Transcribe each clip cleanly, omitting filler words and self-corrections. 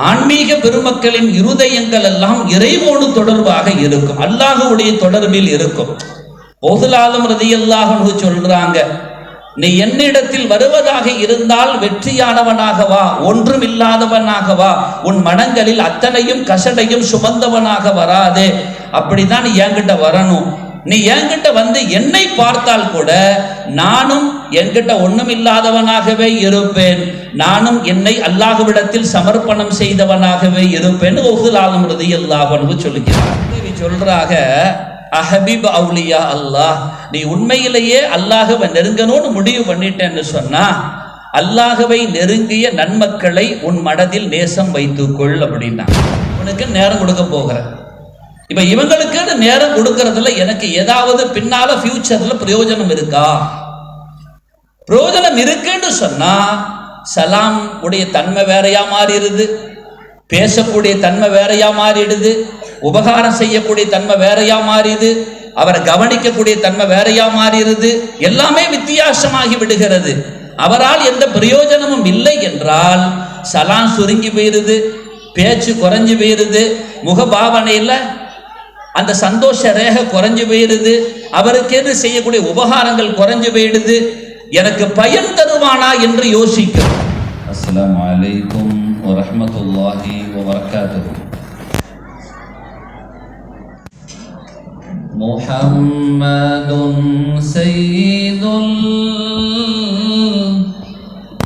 ஆன்மீக பெருமக்களின் இருதயங்கள் எல்லாம் இறைவோடு தொடர்பாக இருக்கும், அல்லாஹ்வுடைய தொடர்பில் இருக்கும். ஓதுலாலும் ரலியல்லாஹு அன்ஹு சொல்றாங்க, நீ என்னிடத்தில் வருவதாக இருந்தால் வெற்றியானவனாக வா, ஒன்றும் இல்லாதவனாக வா, உன் மனங்களில் அத்தனையும் கசடையும் சுமந்தவனாக வராதே, அப்படிதான் நீ என்கிட்ட வரணும். நீ என்கிட்ட வந்து என்னை பார்த்தால் கூட நானும் என்கிட்ட ஒன்றும் இல்லாதவனாகவே இருப்பேன், நானும் என்னை அல்லாஹ்விடத்தில் சமர்ப்பணம் செய்தவனாகவே இருப்பேன் ஓதுலாலும் ரலியல்லாஹு அன்ஹு சொல்லுகிறார். சொல்றாக, அஹபீப் அவுலியா அல்லாஹ், நீ உண்மையிலேயே அல்லாஹ்வை நெருங்கணும்னு முடிவு பண்ணிட்டேன்னு சொன்னா அல்லாஹ்வை நெருங்கிய நன்மக்களை உன் மனதில் நேசம் வைத்துக்கொள் அப்படின்னா. உனக்கு நேரம் கொடுக்க போகிற, இப்ப இவங்களுக்கு நேரம் கொடுக்கறதுல எனக்கு ஏதாவது பின்னால ஃபியூச்சர்ல பிரயோஜனம் இருக்கா? பிரயோஜனம் இருக்குன்னு சொன்னா சலாம் உடைய தன்மை வேறையா மாறிடுது, பேசக்கூடிய தன்மை வேறையா மாறிடுது, உபகாரம் செய்யக்கூடிய தன்மை வேறையா மாறிடுது, அவரை கவனிக்கக்கூடிய தன்மை வேறையா மாறிடுது, எல்லாமே வித்தியாசமாகி விடுகிறது. அவரால் எந்த பிரயோஜனமும் இல்லை என்றால் சலாம் சுருங்கி போயிருது, பேச்சு குறைஞ்சு போயிருது, முகபாவனையில் அந்த சந்தோஷ ரேகை குறைஞ்சு போயிருது, அவருக்கு செய்யக்கூடிய உபகாரங்கள் குறைஞ்சு போயிடுது. எனக்கு பயன் தருவானா என்று யோசிக்கும். அஸ்ஸலாமு அலைக்கும் வரஹ்மத்துல்லாஹி வபரகாத்துஹு. முஹம்மதுன் சய்யிதுல்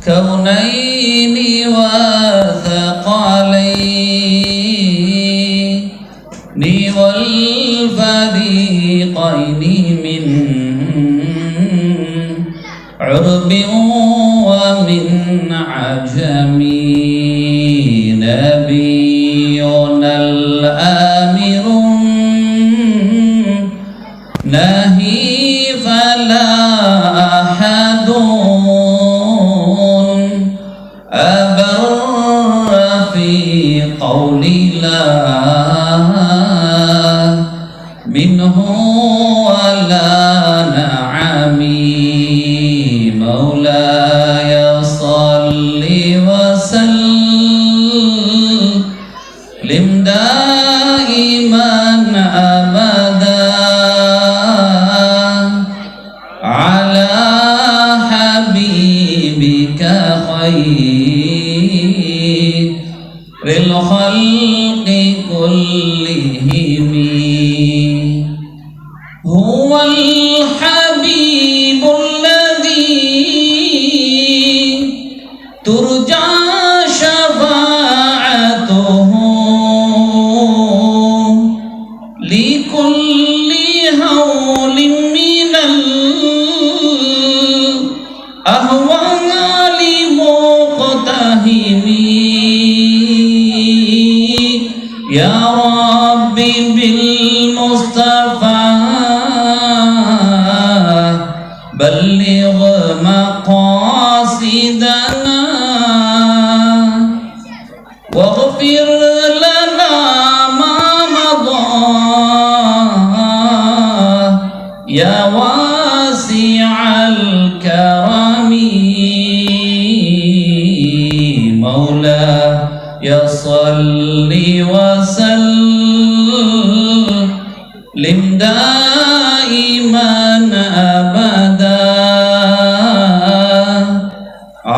கௌனைனி வ ثقليني والفريقين من عرب ومن عجم نبينا الآمر نهي فلا أحد أبر في قول لا منه ولا نعمي مولاي صل وسلم دائما أبدا على حبيبك خير الخلق كلهم. هو الحبيب الذي ترجى شفاعته لكل هول من الأهوال مقتحم. يا رب بالمصطفى بلغ مقاصدنا واغفر لنا ما مضى يا واسع الكرم. مولاي صل وسلم دائما أبدا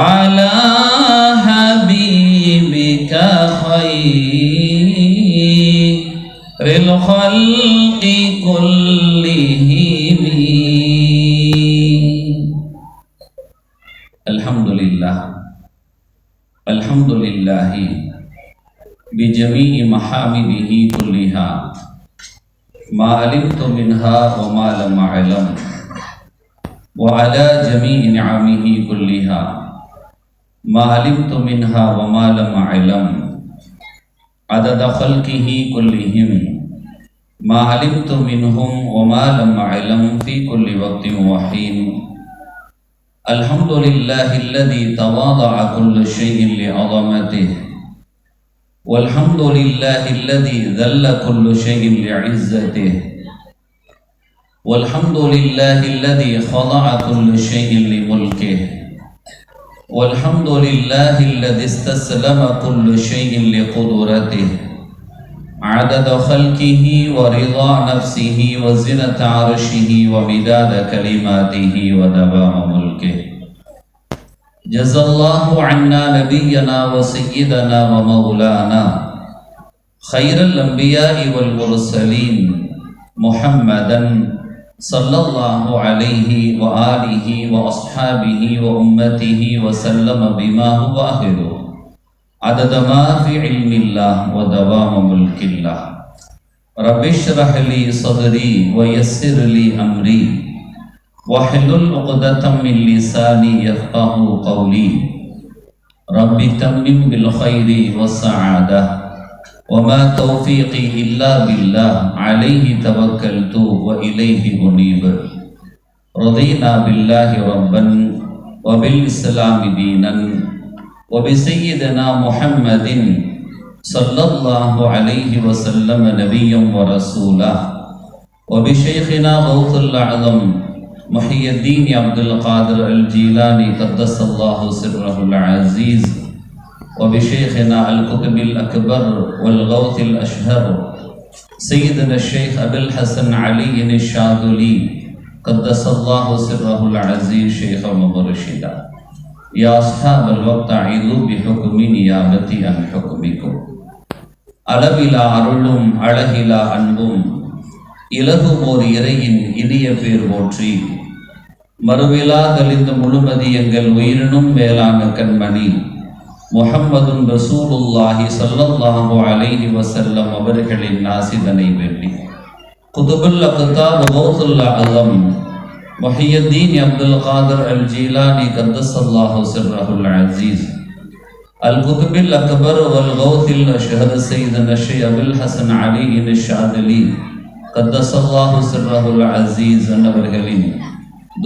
على حبيبك خير الخلق كلهم. الحمد لله الحمد لله بجميع محامده كلها ما علمت منها وما لم أعلم وعلى جميع نعمه كلها ما علمت منها وما لم أعلم عدد خلقه كلهم ما علمت منهم وما لم أعلم في كل وقت وحين. الحمد لله الذي تواضع كل شيء لعظمته والحمد لله الذي ذل كل شيء لعزته والحمد لله الذي خضع كل شيء لملكه والحمد لله الذي استسلم كل شيء لقدرته عدد خلقه ورضا نفسه وزنة عرشه ومداد كلماته ودوام ملكه. جزا الله عنا نبينا وسيدنا ومولانا خير الأنبياء والمرسلين محمدا صلى الله عليه وآله وأصحابه وأمته وسلم بما هو أهله عدد ما في علم الله ودوام ملك الله. رب اشرح لي صدري ويسر لي أمري واحلل عقدة من لساني يفقه قولي. رب تمم بالخير والسعادة وما توفيقي إلا بالله عليه توكلت وإليه أنيب. رضينا بالله ربا وبالإسلام دينا وبسيدنا محمد صلى الله عليه وسلم نبيا ورسولا وبشيخنا غوث الأعظم محي الدين عبد القادر الجيلاني قدس الله سره العزيز وبشيخنا القطب الأكبر والغوث الأشهر سيدنا الشيخ أبي الحسن علي الشاذلي قدس الله سره العزيز شيخ مرشدا. يا أصحاب الوقت أعيذوا بحكم نيابتي عن حكمكم. அளவிலா அருளும் அழகிலா அன்பும் இலகுமோர் இறையின் இனிய பேர் போற்றி மறுவிலா கலிந்த முழுமதி எங்கள் உயிரினும் மேலான கண்மணி முஹம்மதுன் ரசூலுல்லாஹி ஸல்லல்லாஹு அலைஹி வஸல்லம் அவர்களின் நாசிதனை வேண்டி குதுபுல் அக்தாப் கௌசுல் அஸம் முஹியத்தீன் அப்துல் காதர் அல் ஜீலானி கத்தஸல்லாஹு சிர்ரஹுல் அஸீஸ் அல் குதுபில் அக்பர் வல் கௌசில் அஷ்ஹர் சையதுனா ஷைக் அபுல் ஹசன் அலி ஷாதிலி கத்தஸல்லாஹு சிர்ரஹுல் அஸீஸ் அவர்களின்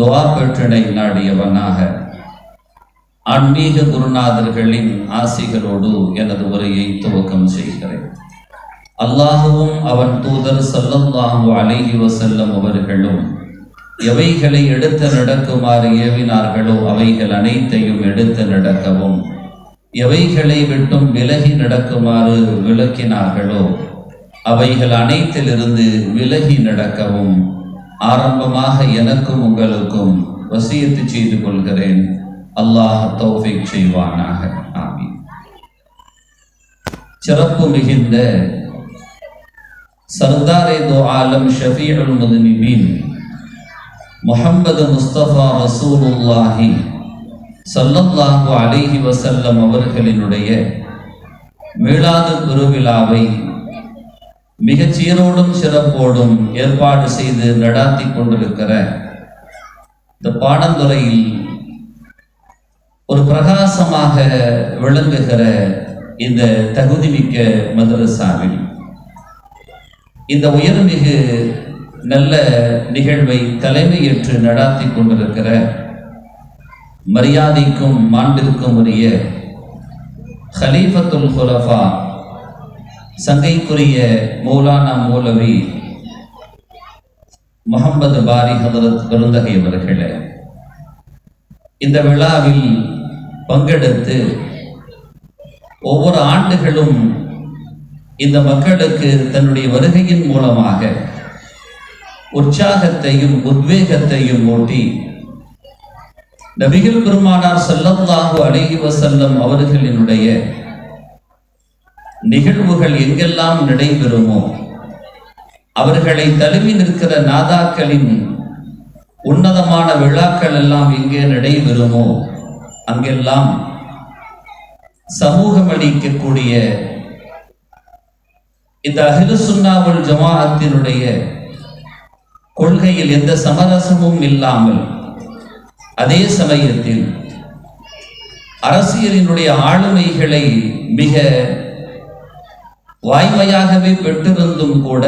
துஆ பெற்றனை நாடியவனாக ஆன்மீக குருநாதர்களின் ஆசிகளோடு எனது உரையை துவக்கம் செய்கிறேன். அல்லாஹுவும் அவன் தூதர் ஸல்லல்லாஹு அலைஹி வஸல்லம் அவர்களும் எவைகளை எடுத்து நடக்குமாறு ஏவினார்களோ அவைகள் அனைத்தையும் எடுத்து நடக்கவும், எவைகளை விட்டும் விலகி நடக்குமாறு விளக்கினார்களோ அவைகள் அனைத்திலிருந்து விலகி நடக்கவும் ஆரம்பமாக எனக்கும் உங்களுக்கும் வசியத்து செய்து கொள்கிறேன். அல்லாஹ் தௌஃபீக் செய்வானாக. ஆமீன். சிறப்பு மிகுந்த சர்தாரே தோ ஆலம் ஷஃபீஉல் முத்னிபீன் முஹம்மது முஸ்தபா ரசூலுல்லாஹி ஸல்லல்லாஹு அலைஹி வஸல்லம் அவர்களினுடைய மீலாது பெருவிழாவை மிகச் சீரோடும் சிறப்போடும் ஏற்பாடு செய்து நடாத்தி கொண்டிருக்கிற இந்த பாடந்துறையில் ஒரு பிரகாசமாக விளங்குகிற இந்த தகுதிமிக்க மதரசாவில் இந்த உயர்மிகு நல்ல நிகழ்வை தலைமையேற்று நடாத்தி கொண்டிருக்கிற மரியாதைக்கும் மாண்பிற்கும் உரிய ஹலீஃபத்துல் குலஃபா சங்கைக்குரிய மௌலானா மௌலவி முஹம்மது பாரி ஹதரத் பெருந்தகை அவர்களே, இந்த விழாவில் பங்கெடுத்து ஒவ்வொரு ஆண்டுகளும் இந்த மக்களுக்கு தன்னுடைய வருகையின் மூலமாக உற்சாகத்தையும் உத்வேகத்தையும் ஊட்டி நபிகள் பெருமானார் ஸல்லல்லாஹு அலைஹி வஸல்லம் அவர்களினுடைய நிகழ்வுகள் எங்கெல்லாம் நடைபெறுமோ, அவர்களை தழுவி நிற்கிற நாதாக்களின் உன்னதமான விழாக்கள் எல்லாம் எங்கே நடைபெறுமோ அங்கெல்லாம் சமூகம் அளிக்கக்கூடிய இந்த அஹ்லு சுன்னா வல் ஜமாஅத்தினுடைய கொள்கையில் எந்த சமரசமும் இல்லாமல், அதே சமயத்தில் அரசியலினுடைய ஆளுமைகளை மிக வாய்மையாகவே பெற்றிருந்தும் கூட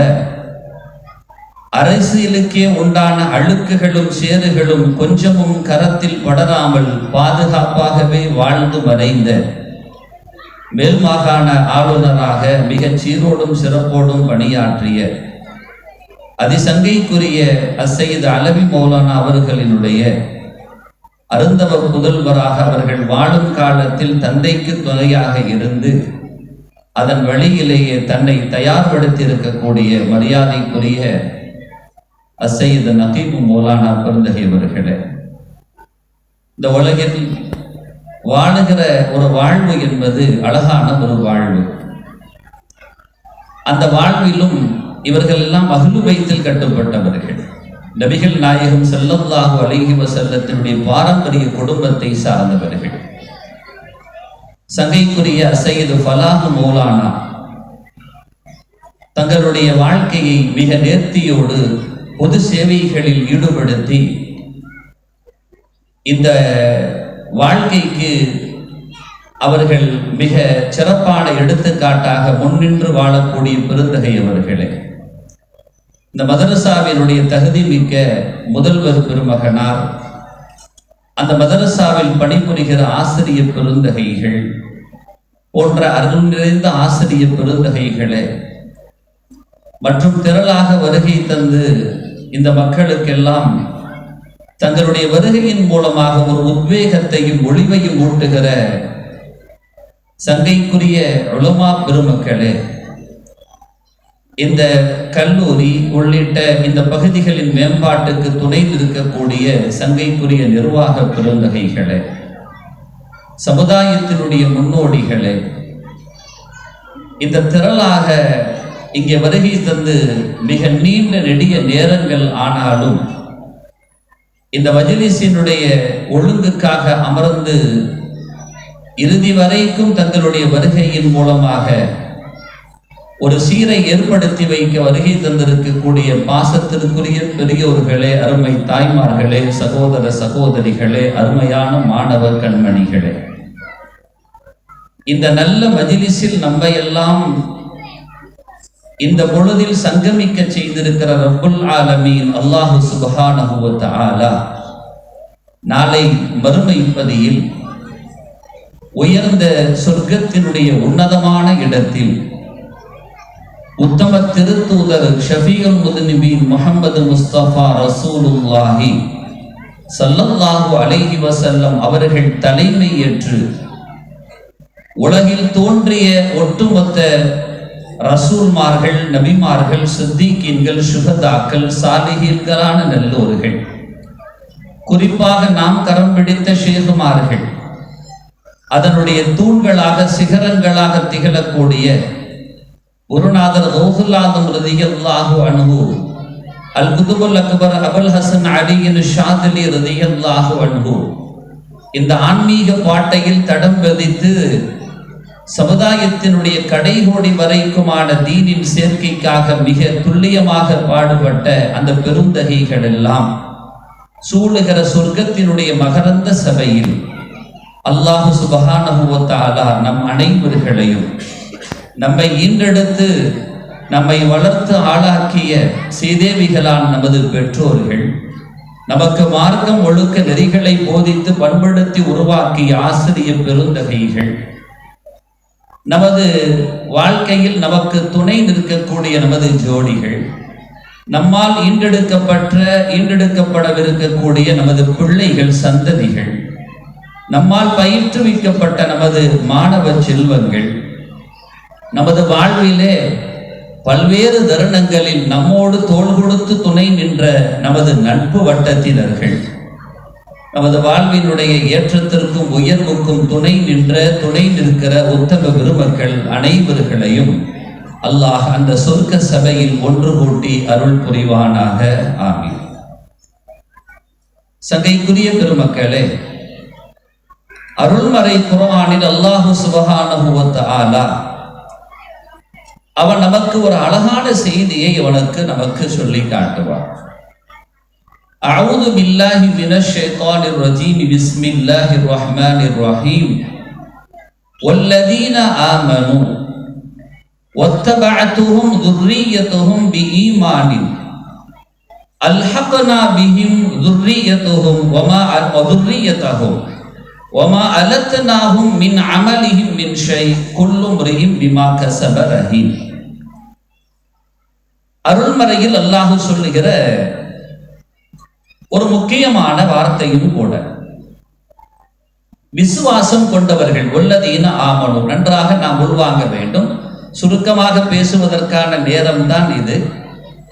அரசியலுக்கே உண்டான அழுக்குகளும் சேறுகளும் கொஞ்சமும் கரத்தில் படராமல் பாதுகாப்பாகவே வாழ்ந்து மறைந்த மேல் மாகாண ஆளுநராக மிகச் சீரோடும் சிறப்போடும் பணியாற்றிய அதிசங்கைக்குரிய அஸ்ஸையீத் அலவி மௌலானா அவர்களினுடைய அருந்தவ புதல்வராக அவர்கள் வாழும் காலத்தில் தந்தைக்கு துணையாக இருந்து அதன் வழியிலேயே தன்னை தயார்படுத்தி இருக்கக்கூடிய மரியாதைக்குரிய அசையது நகீபு மௌலானா பெருந்தகை அவர்களே, இந்த உலகில் வாழுகிற ஒரு வாழ்வு என்பது அழகான ஒரு வாழ்வு. அந்த வாழ்விலும் இவர்கள் எல்லாம் அஹ்லு பைத்தில் கட்டுப்பட்டவர்கள். நபிகள் நாயகம் ஸல்லல்லாஹு அலைஹி வஸல்லத்தினுடைய பாரம்பரிய குடும்பத்தை சார்ந்தவர்கள். சங்கைக்குரிய சையது ஃபலாஹ் மௌலானா தங்களுடைய வாழ்க்கையை மிக நேர்த்தியோடு பொது சேவைகளில் ஈடுபடுத்தி இந்த வாழ்க்கைக்கு அவர்கள் மிக சிறப்பான எடுத்துக்காட்டாக முன்னின்று வாழக்கூடிய பெருந்தகை அவர்களே. இந்த மதரசாவினுடைய தகுதி மிக்க முதல்வர் பெருமகனார், அந்த மதரசாவில் பணிபுரிகிற ஆசிரிய பெருந்தகைகள் போன்ற அருள் நிறைந்த ஆசிரிய பெருந்தகைகளே மற்றும் திரளாக வருகை தந்து இந்த மக்களுக்கெல்லாம் தங்களுடைய வருகையின் மூலமாக ஒரு உத்வேகத்தையும் ஒளிவையும் ஊட்டுகிற சங்கைக்குரிய உலமா பெருமக்களே, இந்த கல்லூரி உள்ளிட்ட இந்த பகுதிகளின் மேம்பாட்டுக்கு துணை நிற்கக்கூடிய சங்கைக்குரிய நிர்வாக பெருந்தகைகளே, சமுதாயத்தினுடைய முன்னோடிகளே, இந்த திரளாக இங்கே வருகை தந்து மிக நீண்ட நெடிய நேரங்கள் ஆனாலும் இந்த மஜ்லிஸினுடைய ஒழுங்குக்காக அமர்ந்து இறுதி வரைக்கும் தங்களுடைய வருகையின் மூலமாக ஒரு சீரை ஏற்படுத்தி வைக்க வருகை தந்திருக்கக்கூடிய பாசத்திற்குரிய பெரியோர்களே, அருமை தாய்மார்களே, சகோதர சகோதரிகளே, அருமையான மாணவ கண்மணிகளே, இந்த நல்ல மஜ்லிஸில் நம்மை எல்லாம் இந்த பொழுதில் சங்கமிக்க செய்திருக்கிற ரப்புல் ஆலமீன் அல்லாஹு சுப்ஹானஹு வ தஆலா நாளை மறுமைப்பதியில் உயர்ந்த சொர்க்கத்தினுடைய உன்னதமான இடத்தில் உத்தம திருத்தூதர் ஷஃபீஉல் முத்னிபீன் முஹம்மது முஸ்தபா ரசூலுல்லாஹி ஸல்லல்லாஹு அலைஹி வஸல்லம் அவர்கள் தலைமை ஏற்று உலகில் தோன்றிய ஒட்டுமொத்த ரசூல்மார்கள், நபிமார்கள், சித்திகீன்கள், சுஹதாக்கள், சாலிஹீன்களான நல்லோர்கள், குறிப்பாக நாம் கரம் பிடித்த ஷேகுமார்கள், அதனுடைய தூண்களாக சிகரங்களாக திகழக்கூடிய குருநாதர் கௌசுல் ஆதம் ரலியல்லாஹு அன்ஹு அல் குதுபுல் அக்பர் அபுல் ஹசன் அலியின் ஷாதிலி ரலியல்லாஹு அன்ஹு இந்த ஆன்மீக பாட்டையில் தடம் பதித்து சமுதாயத்தினுடைய கடைகோடி வரைக்குமான தீனின் சேர்க்கைக்காக மிக துல்லியமாக பாடுபட்ட அந்த பெருந்தகைகள் எல்லாம் சூழுகிற சொர்க்கத்தினுடைய மகரந்த சபையில் அல்லாஹு சுப்ஹானஹு வ தஆலா நம் அனைவர்களையும் நம்மை ஈன்றெடுத்து நம்மை வளர்த்து ஆளாக்கிய சீதேவிகளான் நமது பெற்றோர்கள், நமக்கு மார்க்கம் ஒழுக்க நெறிகளை போதித்து பண்படுத்தி உருவாக்கிய ஆசிரிய பெருந்தகைகள், நமது வாழ்க்கையில் நமக்கு துணை நிற்கக்கூடிய நமது ஜோடிகள், நம்மால் ஈண்டெடுக்கப்படவிருக்கக்கூடிய நமது பிள்ளைகள், சந்ததிகள், நம்மால் பயிற்றுவிக்கப்பட்ட நமது மாணவ செல்வங்கள், நமது வாழ்விலே பல்வேறு தருணங்களில் நம்மோடு தோள் கொடுத்து துணை நின்ற நமது நட்பு வட்டத்தினர்கள், நமது வாழ்வினுடைய ஏற்றத்திற்கும் உயர்வுக்கும் துணை நிற்கிற உத்தம பெருமக்கள் அனைவர்களையும் அல்லாஹ் அந்த சொர்க்க சபையில் ஒன்று கூட்டி அருள் புரிவானாக. ஆமீன். சங்கைக்குரிய பெருமக்களே, அருள்மறை குர்ஆனில் அல்லாஹு சுப்ஹானஹு வ தஆலா அவன் நமக்கு ஒரு அழகான செய்தியை நமக்கு சொல்லி காட்டுவான். அஊது பில்லாஹி மினஷ் ஷைத்தானிர் ரஜீம். பிஸ்மில்லாஹிர் ரஹ்மானிர் ரஹீம். வல்லதீன ஆமனூ வத்தபஅத்துஹும் ذُرِّيَّتُهُم بِإِيمَانٍ அல்ஹக்னா பிஹிம் ذُرِّيَّتُهُم وما ألتناهم من عملهم من شيء كل امرئ بما كسب رهين. அருள்மறையில் அல்லாஹ் சொல்லுகிற ஒரு முக்கியமான வார்த்தையும் கூட. விசுவாசம் கொண்டவர்கள் வல்லதீன ஆமனு. நன்றாக நாம் உள்வாங்க வேண்டும். சுருக்கமாக பேசுவதற்கான நேரம்தான் இது.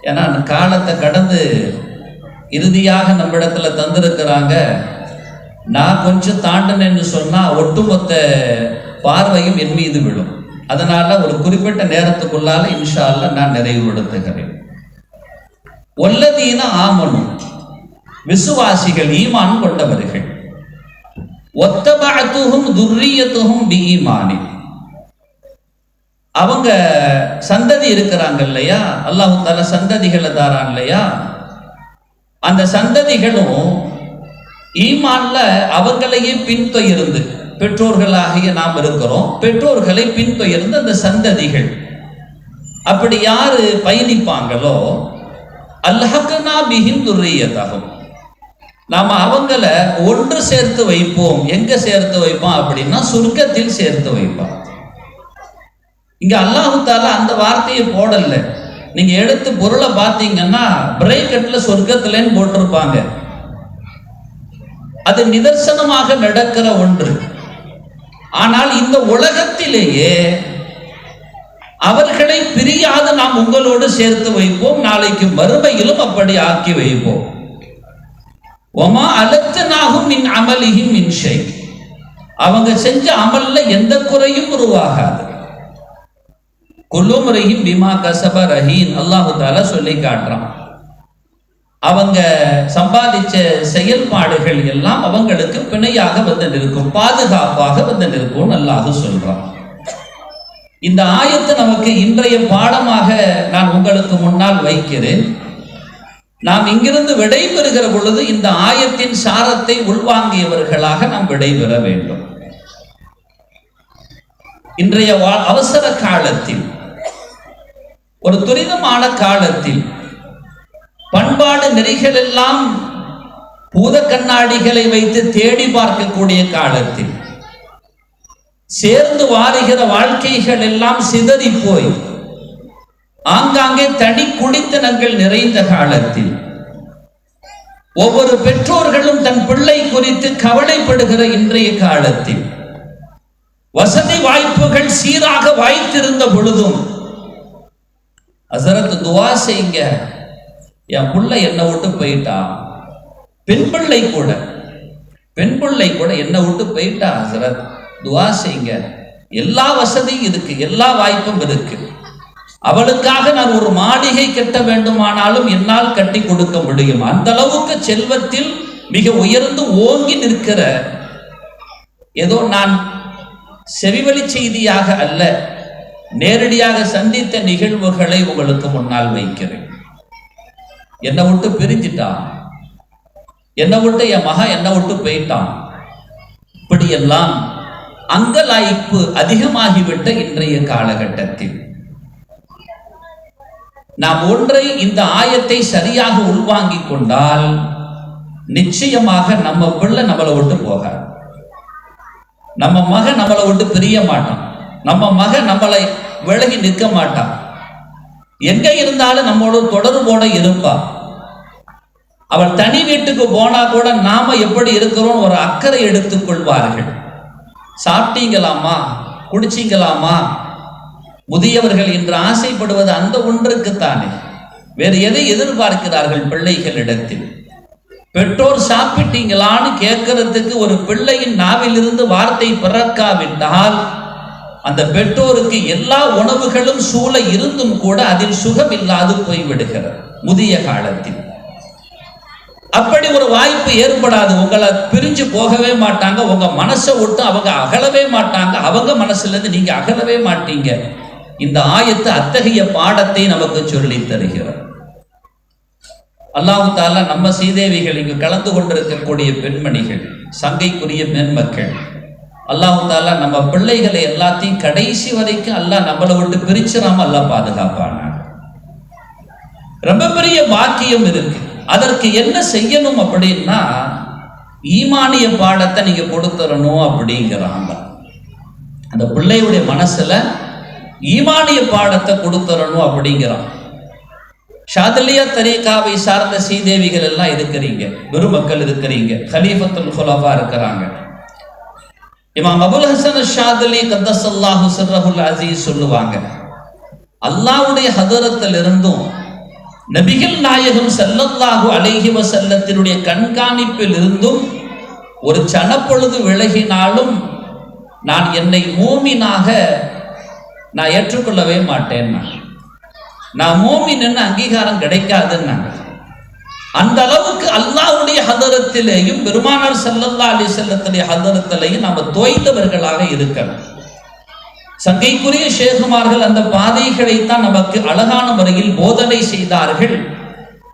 ஏன்னா காலத்தை கடந்து இறுதியாக நம்மிடத்துல தந்திருக்கிறாங்க. நான் கொஞ்சம் தாண்டினேன்னு சொன்னா ஒட்டுமொத்த பார்வையும் என் மீது விழும். அதனால ஒரு குறிப்பிட்ட நேரத்துக்குள்ளால இன்ஷா அல்லாஹ் நான் நிறைவுபடுத்துகிறேன். வல்லதீன ஆமனு, விசுவாசிகள், ஈமான் கொண்டவர்கள். ஒத்தபஅத்துஹும் துர்ரியத்துஹும் பிஈமானி, அவங்க சந்ததி இருக்கிறாங்க இல்லையா, அல்லாஹ் தஆலா சந்ததிகளை தாரான் இல்லையா, அந்த சந்ததிகளும் ஈமான்ல அவங்களையே பின்தொயர்ந்து, பெற்றோர்களாகிய நாம் இருக்கிறோம், பெற்றோர்களை பின்தொயர்ந்து அந்த சந்ததிகள் அப்படி யாரு பயணிப்பாங்களோ அல்ஹக்னா பிஹிம் துர்ரியத்தஹும், நாம அவங்கள ஒன்று சேர்த்து வைப்போம். எங்க சேர்த்து வைப்போம் அப்படின்னா சொர்க்கத்தில் சேர்த்து வைப்போம். இங்க அல்லாஹ் தஆலா அந்த வார்த்தையை போடல. நீங்க எடுத்து பொருளை பார்த்தீங்கன்னா பிரைக்கெட்ல சொர்க்கத்திலேன்னு போட்டிருப்பாங்க. அது நிதர்சனமாக நடக்கிற ஒன்று. ஆனால் இந்த உலகத்திலேயே அவர்களை பிரியாது நாம் உங்களோடு சேர்த்து வைப்போம், நாளைக்கு மறுமையிலும் அப்படி ஆக்கி வைப்போம். ஒமா அலத்னாஹும் மின் அமலிஹிம் மின் ஷை, அவங்க செஞ்ச அமல்ல எந்த குறையும் உருவாகாது. குல்லும்ரிஹிம் பிமா கஸப ரஹீன், அல்லாஹ் தஆலா சொல்லி காட்டுறான். அவங்க சம்பாதிச்ச செயல்பாடுகள் எல்லாம் அவங்களுக்கு பிணையாக வந்து நிற்கும், பாதுகாப்பாக வந்து நிற்கும் அல்லாஹ் சொல்றான். இந்த ஆயத்து நமக்கு இன்றைய பாடமாக நான் உங்களுக்கு முன்னால் வைக்கிறேன். நாம் இங்கிருந்து விடைபெறுகிற பொழுது இந்த ஆயத்தின் சாரத்தை உள்வாங்கியவர்களாக நாம் விடைபெற வேண்டும். இன்றைய அவசர காலத்தில், ஒரு துரிதமான காலத்தில், பண்பாடு நெறிகள் எல்லாம் பூத கண்ணாடிகளை வைத்து தேடி பார்க்கக்கூடிய காலத்தில், சேர்ந்து வாருகிற வாழ்க்கைகள் எல்லாம் சிதறி போய் ஆங்காங்கே தனி குடித்தனங்கள் நிறைந்த காலத்தில், ஒவ்வொரு பெற்றோர்களும் தன் பிள்ளை குறித்து கவலைப்படுகிற இன்றைய காலத்தில், வசதி வாய்ப்புகள் சீராக வாய்த்திருந்த பொழுதும் ஹஸரத் துஆ செய்யுங்க, என் பிள்ளை என்னை விட்டு போயிட்டா, பெண் பிள்ளை கூட என்னை விட்டு போயிட்டா ஹஸரத், துஆ செய்யுங்க, எல்லா வசதியும் இருக்கு, எல்லா வாய்ப்பும் இருக்கு, அவளுக்காக நான் ஒரு மாளிகை கட்ட வேண்டுமானாலும் என்னால் கட்டி கொடுக்க முடியும். அந்த அளவுக்கு செல்வத்தில் மிக உயர்ந்து ஓங்கி நிற்கிற, ஏதோ நான் செவிவழி செய்தியாக அல்ல, நேரடியாக சந்தித்த நிகழ்வுகளை உங்களுக்கு முன்னால் வைக்கிறேன். என்னை விட்டு பிரிஞ்சிட்டான், என்னை விட்டு என் மகன் என்னை விட்டு போயிட்டான், இப்படியெல்லாம் அங்கலாய்ப்பு அதிகமாகிவிட்ட இன்றைய காலகட்டத்தில் நாம் ஒன்றை, இந்த ஆயத்தை சரியாக உள்வாங்கிக் கொண்டால் நிச்சயமாக நம்ம பிள்ளை நம்மளை விட்டு போகாது, நம்ம மகன் நம்மளை விட்டு பிரிய மாட்டான், நம்ம மகன் நம்மளை விலகி நிற்க மாட்டான், எங்க இருந்தாலும் நம்மளோட தொடர்போட இருப்பா. அவள் தனி வீட்டுக்கு போனா கூட நாம எப்படி இருக்கிறோம் ஒரு அக்கறை எடுத்துக் கொள்வார்கள். சாப்பிட்டீங்களாமா, குடிச்சீங்களாமா, முதியவர்கள் என்று ஆசைப்படுவது அந்த ஒன்றுக்குத்தானே, வேறு எதை எதிர்பார்க்கிறார்கள் பிள்ளைகளிடத்தில்? பெற்றோர் சாப்பிட்டீங்களான்னு கேட்கறதுக்கு ஒரு பிள்ளையின் நாவிலிருந்து வார்த்தை பிறக்காவிட்டால் அந்த பெற்றோருக்கு எல்லா உணவுகளும் சூழ இருந்தும் கூட அதில் சுகம் இல்லாது போய்விடுகிறது முதிய காலத்தில். அப்படி ஒரு வாய்ப்பு ஏற்படாது. உங்களை பிரிஞ்சு போகவே மாட்டாங்க, உங்க மனசை விட்டு அவங்க அகலவே மாட்டாங்க, அவங்க மனசுல இருந்து நீங்க அகலவே மாட்டீங்க. இந்த ஆயத்து அத்தகைய பாடத்தை நமக்கு சொல்லி தருகிறார். அல்லாஹ் தஆலா நம்ம சீதேவிகள், இங்கு கலந்து கொண்டிருக்கக்கூடிய பெண்மணிகள், சங்கைக்குரிய மேன்மக்கள், அல்லாஹ் தஆலா நம்ம பிள்ளைகளை எல்லாத்தையும் கடைசி வரைக்கும் அல்லாஹ் நம்மளை விட்டு பிரிச்சிடாம அல்லாஹ் பாதுகாப்பான. ரொம்ப பெரிய பாக்கியம் இருக்கு. அதற்கு என்ன செய்யணும் அப்படின்னா, ஈமானிய பாடத்தை நீங்க கொடுத்துடணும் அப்படிங்கிறாங்க. அந்த பிள்ளையுடைய மனசுல ஈமானிய பாடத்தை கொடுத்துடணும் அப்படிங்கிறான். ஷாதிலியா தரீகாவை சார்ந்த சீதேவிகள் எல்லாம் இருக்கிறீங்க, பெருமக்கள் இருக்கிறீங்க, கலீஃபத்துல் குலஃபா இருக்கிறாங்க. இமாம் அபுல் ஹசன் ஷாதிலி கத்தஸல்லாஹு சிர்ரஹுல் அஸீஸ் சொல்லுவாங்க, அல்லாஹ்வுடைய ஹதரத்தில் இருந்தும் நபிகள் நாயகம் ஸல்லல்லாஹு அலைஹி வஸல்லத்தினுடைய கண்காணிப்பில் இருந்தும் ஒரு சனப்பொழுது விலகினாலும் நான் என்னை மூமினாக நான் ஏற்றுக்கொள்ளவே மாட்டேன். நான் மூமின்னு அங்கீகாரம் கிடைக்காதுன்னாங்க. அந்த அளவுக்கு அல்லாஹ்வுடைய ஹதரத்திலேயும் பெருமானார் ஸல்லல்லாஹு அலைஹி வஸல்லத்துடைய ஹதரத்திலேயும் நாம தோய்ந்தவர்களாக இருக்கணும். சங்கைக்குரிய ஷேகுமார்கள் அந்த பாதைகளைத்தான் நமக்கு அழகான முறையில் போதனை செய்தார்கள்.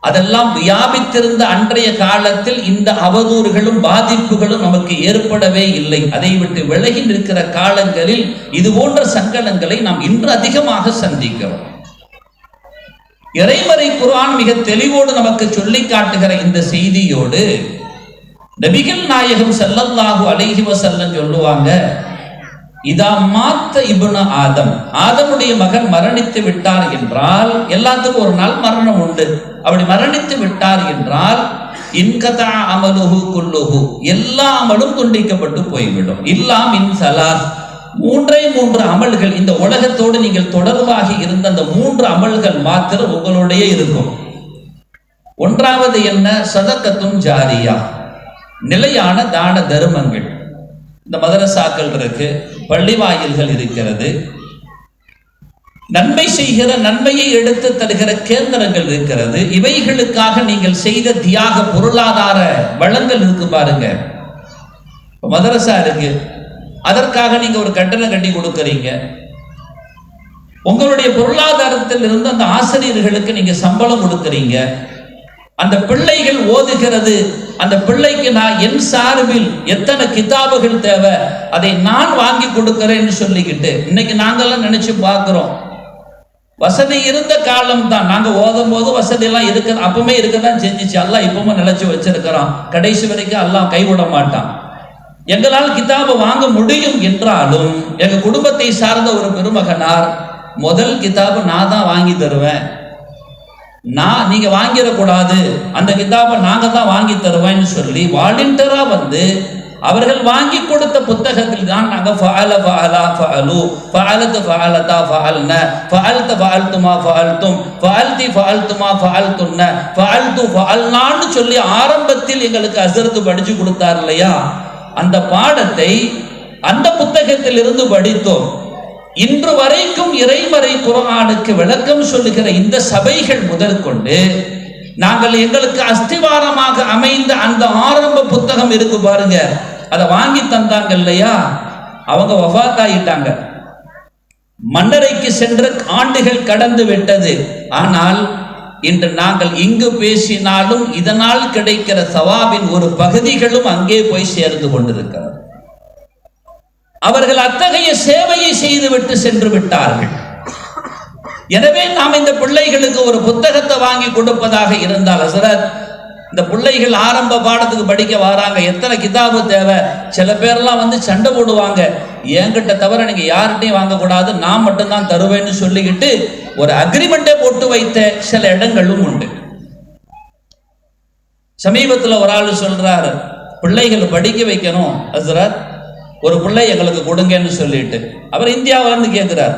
அதெல்லாம் வியாபித்திருந்த அன்றைய காலத்தில் இந்த அவதூறுகளும் பாதிப்புகளும் நமக்கு ஏற்படவே இல்லை. அதை விட்டு விலகி நிற்கிற காலங்களில் இது போன்ற சங்கடங்களை நாம் இன்று அதிகமாக சந்திக்கிறோம். இறைமறை குர்ஆன் மிக தெளிவோடு நமக்கு சொல்லி காட்டுகிற இந்த செய்தியோடு நபிகள் நாயகம் ஸல்லல்லாஹு அலைஹி வஸல்லம் சொல்லுவாங்க, இதா மாத்த இப்னு ஆதம், ஆதமுடைய மகன் மரணித்து விட்டார் என்றால், எல்லாத்துக்கும் ஒரு நாள் மரணம் உண்டு, அப்படி மரணித்து விட்டார் என்றால் இன்கதா அமலுஹு குல்லுஹு, எல்லா அமலும் துண்டிக்கப்பட்டு போய்விடும். இல்லா மின் ஸலாஸ், மூன்றே மூன்று அமல்கள், இந்த உலகத்தோடு நீங்கள் தொடர்பாகி இருந்த அந்த மூன்று அமல்கள் மாத்திரம் உங்களுடைய இருக்கும். ஒன்றாவது என்ன? சதக்கத்தும் ஜாரியா, நிலையான தான தர்மங்கள். இந்த மதரசாக்கள் இருக்கு, பள்ளிவாயில்கள் இருக்கிறது, நன்மை செய்கிற, நன்மையை எடுத்து தருகிற கேந்திரங்கள் இருக்கிறது. இவைகளுக்காக நீங்கள் செய்த தியாக பொருளாதார வளங்கள் இருக்கு பாருங்க. மதரசா இருக்கு, அதற்காக நீங்க ஒரு கட்டணம் கட்டி கொடுக்கறீங்க. உங்களுடைய பொருளாதாரத்தில் இருந்து அந்த ஆசிரியர்களுக்கு நீங்க சம்பளம் கொடுக்கறீங்க. அந்த பிள்ளைகள் ஓதுகிறது, அந்த பிள்ளைக்கு நான் என் சார்பில் எத்தனை கிதாபுகள் தேவை அதை நான் வாங்கி கொடுக்கிறேன்னு சொல்லிக்கிட்டு இன்னைக்கு நாங்கெல்லாம் நினைச்சு பார்க்கிறோம். வசதி இருந்த காலம் தான், நாங்க ஓதும் போது வசதி எல்லாம் இருக்கு, அப்பவுமே இருக்கதான் செஞ்சிச்சு. அல்லாஹ் இப்பவும் நினைச்சு வச்சிருக்கிறான், கடைசி வரைக்கும் அல்லாஹ் கைவிட மாட்டான். எங்களால் கிதாபை வாங்க முடியும் என்றாலும் எங்க குடும்பத்தை சார்ந்த ஒரு பெருமகனார், முதல் கிதாபு நான் தான் வாங்கி தருவேன், நீங்க வாங்கிடக்கூடாது, அந்த கிதாபை நாங்க தான் வாங்கி தருவேன்னு சொல்லி வாலண்டியரா வந்து அவர்கள் வாங்கி கொடுத்த புத்தகத்தில் தான் நாங்க ஃபஅல ஃபஅலா ஃபஅலு ஃபஅலத் ஃபஅலதா ஃபஅல்ன ஃபஅல்த ஃபஅல்துமா ஃபஅல்தும் ஃபஅல்தி ஃபஅல்துமா ஃபஅல்துன்ன ஃபஅல்து ஃபஅல்னான்னு சொல்லி ஆரம்பத்தில் எங்களுக்கு ஹஸரத் படிச்சு கொடுத்தார் இல்லையா, அந்த பாடத்தை அந்த புத்தகத்தில் இருந்து படித்தோம். இன்று வரைக்கும் இறைமறை குர்ஆனுக்கு விளக்கம் சொல்லுகிற இந்த சபைகள் முதற்கொண்டு நாங்கள் எங்களுக்கு அஸ்திவாரமாக அமைந்த அந்த ஆரம்ப புத்தகம் இருக்கு பாருங்க, அதை வாங்கி தந்தாங்க இல்லையா, அவங்க வஃபாத் ஆயிட்டாங்க. மன்னரைக்கு சென்ற ஆண்டுகள் கடந்து விட்டது. ஆனால் இன்று நாங்கள் இங்கு பேசினாலும் இதனால் கிடைக்கிற சவாபின் ஒரு பகுதிகளும் அங்கே போய் சேர்ந்து கொண்டிருக்கிறது. அவர்கள் அத்தகைய சேவையை செய்துவிட்டு சென்று விட்டார்கள். எனவே நாம் இந்த பிள்ளைகளுக்கு ஒரு புத்தகத்தை வாங்கி கொடுப்பதாக இருந்தால், ஹஸரத் இந்த பிள்ளைகள் ஆரம்ப பாடத்துக்கு படிக்க வராங்க, எத்தனை கிதாபு தேவை? சில பேர்லாம் வந்து சண்டை போடுவாங்க, என்கிட்ட தவிர நீங்க யார்கிட்டையும் வாங்கக்கூடாது, நான் மட்டும்தான் தருவேன்னு சொல்லிக்கிட்டு ஒரு அக்ரிமெண்டே போட்டு வைத்த சில இடங்களும் உண்டு. சமீபத்தில் ஒரு ஆள் சொல்றாரு, பிள்ளைகளை படிக்க வைக்கணும் ஹஸரத், ஒரு பிள்ளை எங்களுக்கு கொடுங்கன்னு சொல்லிட்டு அவர் இந்தியாவிலிருந்து கேட்கிறார்.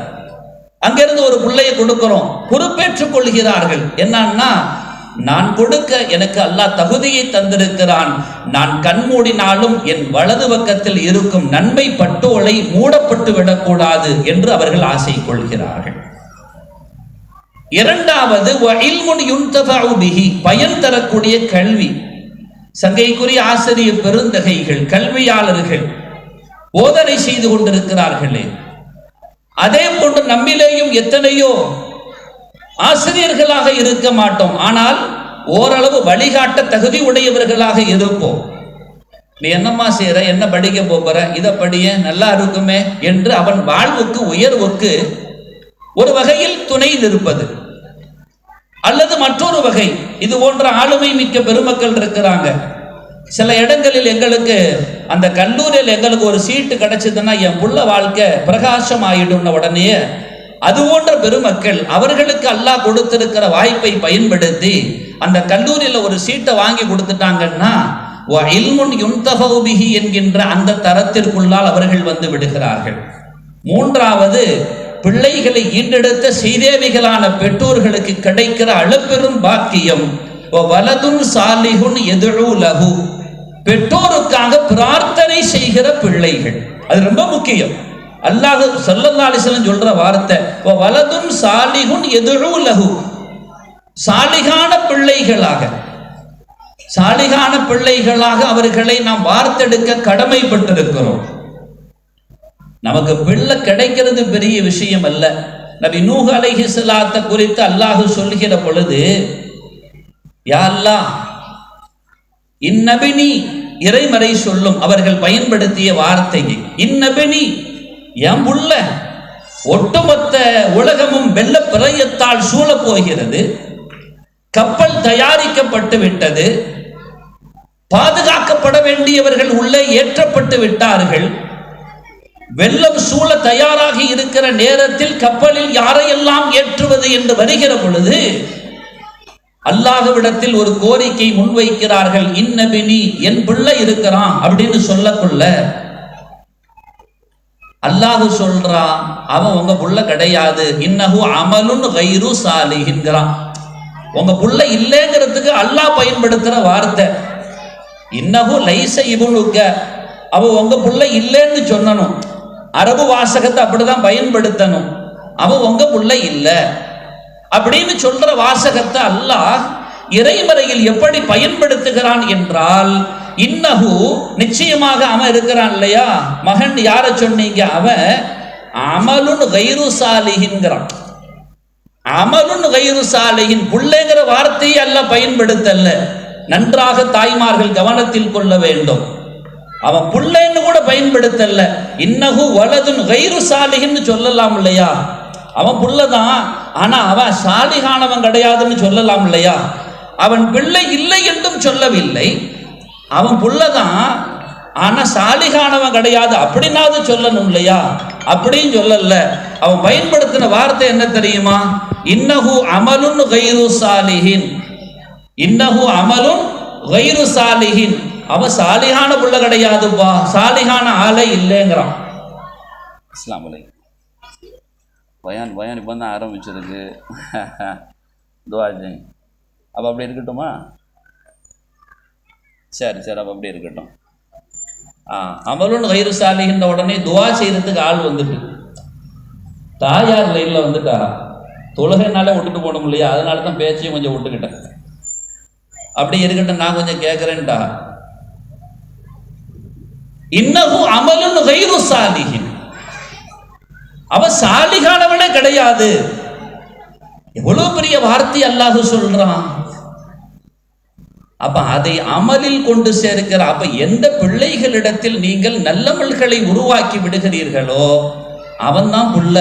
அங்கிருந்து ஒரு பிள்ளையை கொடுக்கிறோம், பொறுப்பேற்றுக் கொள்கிறார்கள். என்னன்னா, நான் கொடுக்க எனக்கு அல்லாஹ் தகுதியை தந்திருக்கிறான், நான் கண்மூடினாலும் என் வலது பக்கத்தில் இருக்கும் நன்மை பட்டோலை மூடப்பட்டு விடக்கூடாது என்று அவர்கள் ஆசை கொள்கிறார்கள். இரண்டாவது, பயன் தரக்கூடிய கல்வி. சங்கைக்குரிய ஆசிரியர் பெருந்தகைகள், கல்வியாளர்கள் போதனை செய்து கொண்டிருக்கிறார்களே, அதே போன்று நம்மிலேயும் எத்தனையோ ஆசிரியர்களாக இருக்க மாட்டோம், ஆனால் ஓரளவு வழிகாட்ட தகுதி உடையவர்களாக இருப்போம். நீ என்னம்மா செய்யற, என்ன படிக்க போற, இதை படிய நல்லா இருக்குமே என்று அவன் வாழ்வுக்கு உயர்வுக்கு ஒரு வகையில் துணை நிற்பது. அல்லது மற்றொரு வகை, இது போன்ற ஆளுமை மிக்க பெருமக்கள் இருக்கிறாங்க. சில இடங்களில் எங்களுக்கு அந்த கல்லூரியில் எங்களுக்கு ஒரு சீட்டு கிடைச்சதுன்னா என் புள்ள வாழ்க்கை பிரகாசம் ஆயிடும் உடனே, அது போன்ற பெருமக்கள் அவர்களுக்கு அல்லாஹ் கொடுத்திருக்கிற வாய்ப்பை பயன்படுத்தி அந்த கல்லூரியில் ஒரு சீட்டை வாங்கி கொடுத்துட்டாங்கன்னா வ இல்முன் யுன்தஃபஉ பிஹி என்கின்ற அந்த தரத்திற்குள்ளால் அவர்கள் வந்து விடுகிறார்கள். மூன்றாவது, பிள்ளைகளை ஈண்டெடுத்த செய்தேவிகளான பெற்றோர்களுக்கு கிடைக்கிற அளப்பெரும் பாக்கியம் வலதுன் சாலிஹுன் யதுஉ லஹு, பெற்றோருக்காக பிரார்த்தனை செய்கிற பிள்ளைகள். அது ரொம்ப முக்கியம். அல்லாஹ் ஸல்லல்லாஹு அலைஹி வஸல்லம் சொல்ற வார்த்தை வலதுன் சாலிஹுன் யதுஉ லஹு, சாலிகான பிள்ளைகளாக அவர்களை நாம் வார்த்தெடுக்க கடமைப்பட்டிருக்கிறோம். நமக்கு பிள்ளை கிடைக்கிறது பெரிய விஷயம் அல்ல. நபி நூஹ் அலைஹிஸ்ஸலாத்தை குறித்து அல்லாஹ் சொல்லுகிற பொழுது, யா அல்லாஹ் இன்னபினி, இறைமறை சொல்லும் அவர்கள் பயன்படுத்திய வார்த்தையை, இன்னபினி என் புள்ள, ஒட்டுமொத்த உலகமும் வெள்ள பிரளயத்தால் சூழ போகிறது, கப்பல் தயாரிக்கப்பட்டு விட்டது, பாதுகாக்கப்பட வேண்டியவர்கள் உள்ளே ஏற்றப்பட்டு விட்டார்கள், வெள்ளம் சூழ தயாராகி இருக்கிற நேரத்தில் கப்பலில் யாரையெல்லாம் ஏற்றுவது என்று வருகிற பொழுது அல்லாஹ்விடத்தில் ஒரு கோரிக்கை முன்வைக்கிறார்கள். இன்னபினி, என் பிள்ளை இருக்கிறான் அப்படின்னு சொல்லக்குள்ள அல்லாஹ் சொல்றான், அவன் உங்க புள்ள கிடையாது, இன்னஹு அமலுன் கைரு சாலிஹின்கிறான். உங்க புள்ள இல்லைங்கிறதுக்கு அல்லாஹ் பயன்படுத்துற வார்த்தை இன்னஹு லைஸ இப்னுக, அவன் உங்க புள்ள இல்லைன்னு சொல்லணும். அரபு வாசகத்தை அப்படிதான் பயன்படுத்தணும். அவன் உங்க புள்ள இல்லை அப்படின்னு சொல்ற வாசகத்தை அல்லாஹ் இறைமறையில் எப்படி பயன்படுத்துகிறான் என்றால், இன்னஹு, நிச்சயமாக அவன் இருக்கிறான் இல்லையா, மகன் யார சொன்னீங்க, அவன் அமலுன் கைரு சாலிஹின்கிறான். அமலுன் கைரு சாலிஹின், புள்ளைங்கிற வார்த்தையை அல்லாஹ் பயன்படுத்தல்ல. நன்றாக தாய்மார்கள் கவனத்தில் கொள்ள வேண்டும். அவன் புள்ளைன்னு கூட பயன்படுத்தல. இன்னஹு வலதுன் கைரு சாலிஹின்னு சொல்லலாம் இல்லையா, அவன் புள்ளதான், ஆனா அவன் சாலிகானவன் கிடையாதுன்னு சொல்லலாம் இல்லையா. அவன் பிள்ளை இல்லை என்றும் சொல்லவில்லை, அவன் புள்ளதான் ஆனா சாலிகானவன் கிடையாது அப்படின்னாவது சொல்லணும் இல்லையா, அப்படின்னு சொல்லல. அவன் பயன்படுத்தின வார்த்தை என்ன தெரியுமா, இன்னஹு அமலுன் கைரு சாலிஹின், இன்னஹு அமலுன் கைரு சாலிஹின், அவன் சாலிகான புள்ள கிடையாதுப்பா, சாலிகான ஆளை இல்லைங்கிறான். அஸ்ஸலாமு அலைக்கும். பயான் இப்போ தான் ஆரம்பிச்சிருக்கு. துவா செய். அப்போ அப்படி இருக்கட்டுமா? சரி அப்போ அப்படி இருக்கட்டும். அமலுன் கைரு சாலிஹின்ற உடனே துவா செய்யறதுக்கு ஆள் வந்துட்டு, தாயார் லைன்ல வந்துட்டா, தொழுகைனாலே விட்டுட்டு போட முடியல, அதனால தான் பேச்சையும் கொஞ்சம் விட்டுக்கிட்டேன். அப்படி இருக்கட்டும், நான் கொஞ்சம் கேட்கிறேன்டா. இன்னஹு அமலுன் கைரு சாலிஹின், அவன் சாலிகானவனே கிடையாது. எவ்வளவு பெரிய வார்த்தை அல்லாஹ் சொல்றான். அப்ப அதை அமலில் கொண்டு சேர்க்கிற, அப்ப எந்த பிள்ளைகளிடத்தில் நீங்கள் நல்லமல்களை உருவாக்கி விடுகிறீர்களோ அவன் தான் புள்ள.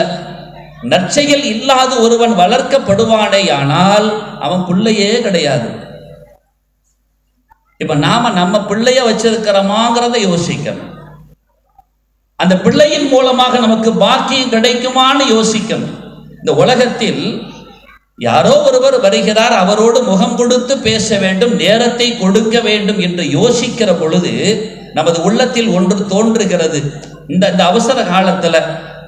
நற்செயல் இல்லாத ஒருவன் வளர்க்கப்படுவானே ஆனால் அவன் பிள்ளையே கிடையாது. இப்ப நாம நம்ம பிள்ளைய வச்சிருக்கிறோமாங்கிறத யோசிக்கணும். அந்த பிள்ளையின் மூலமாக நமக்கு பாக்கியம் கிடைக்குமான்னு யோசிக்கணும். இந்த உலகத்தில் யாரோ ஒருவர் வருகிறார், அவரோடு முகம் கொடுத்து பேச வேண்டும், நேரத்தை கொடுக்க வேண்டும் என்று யோசிக்கிற பொழுது நமது உள்ளத்தில் ஒன்று தோன்றுகிறது. இந்த அவசர காலத்துல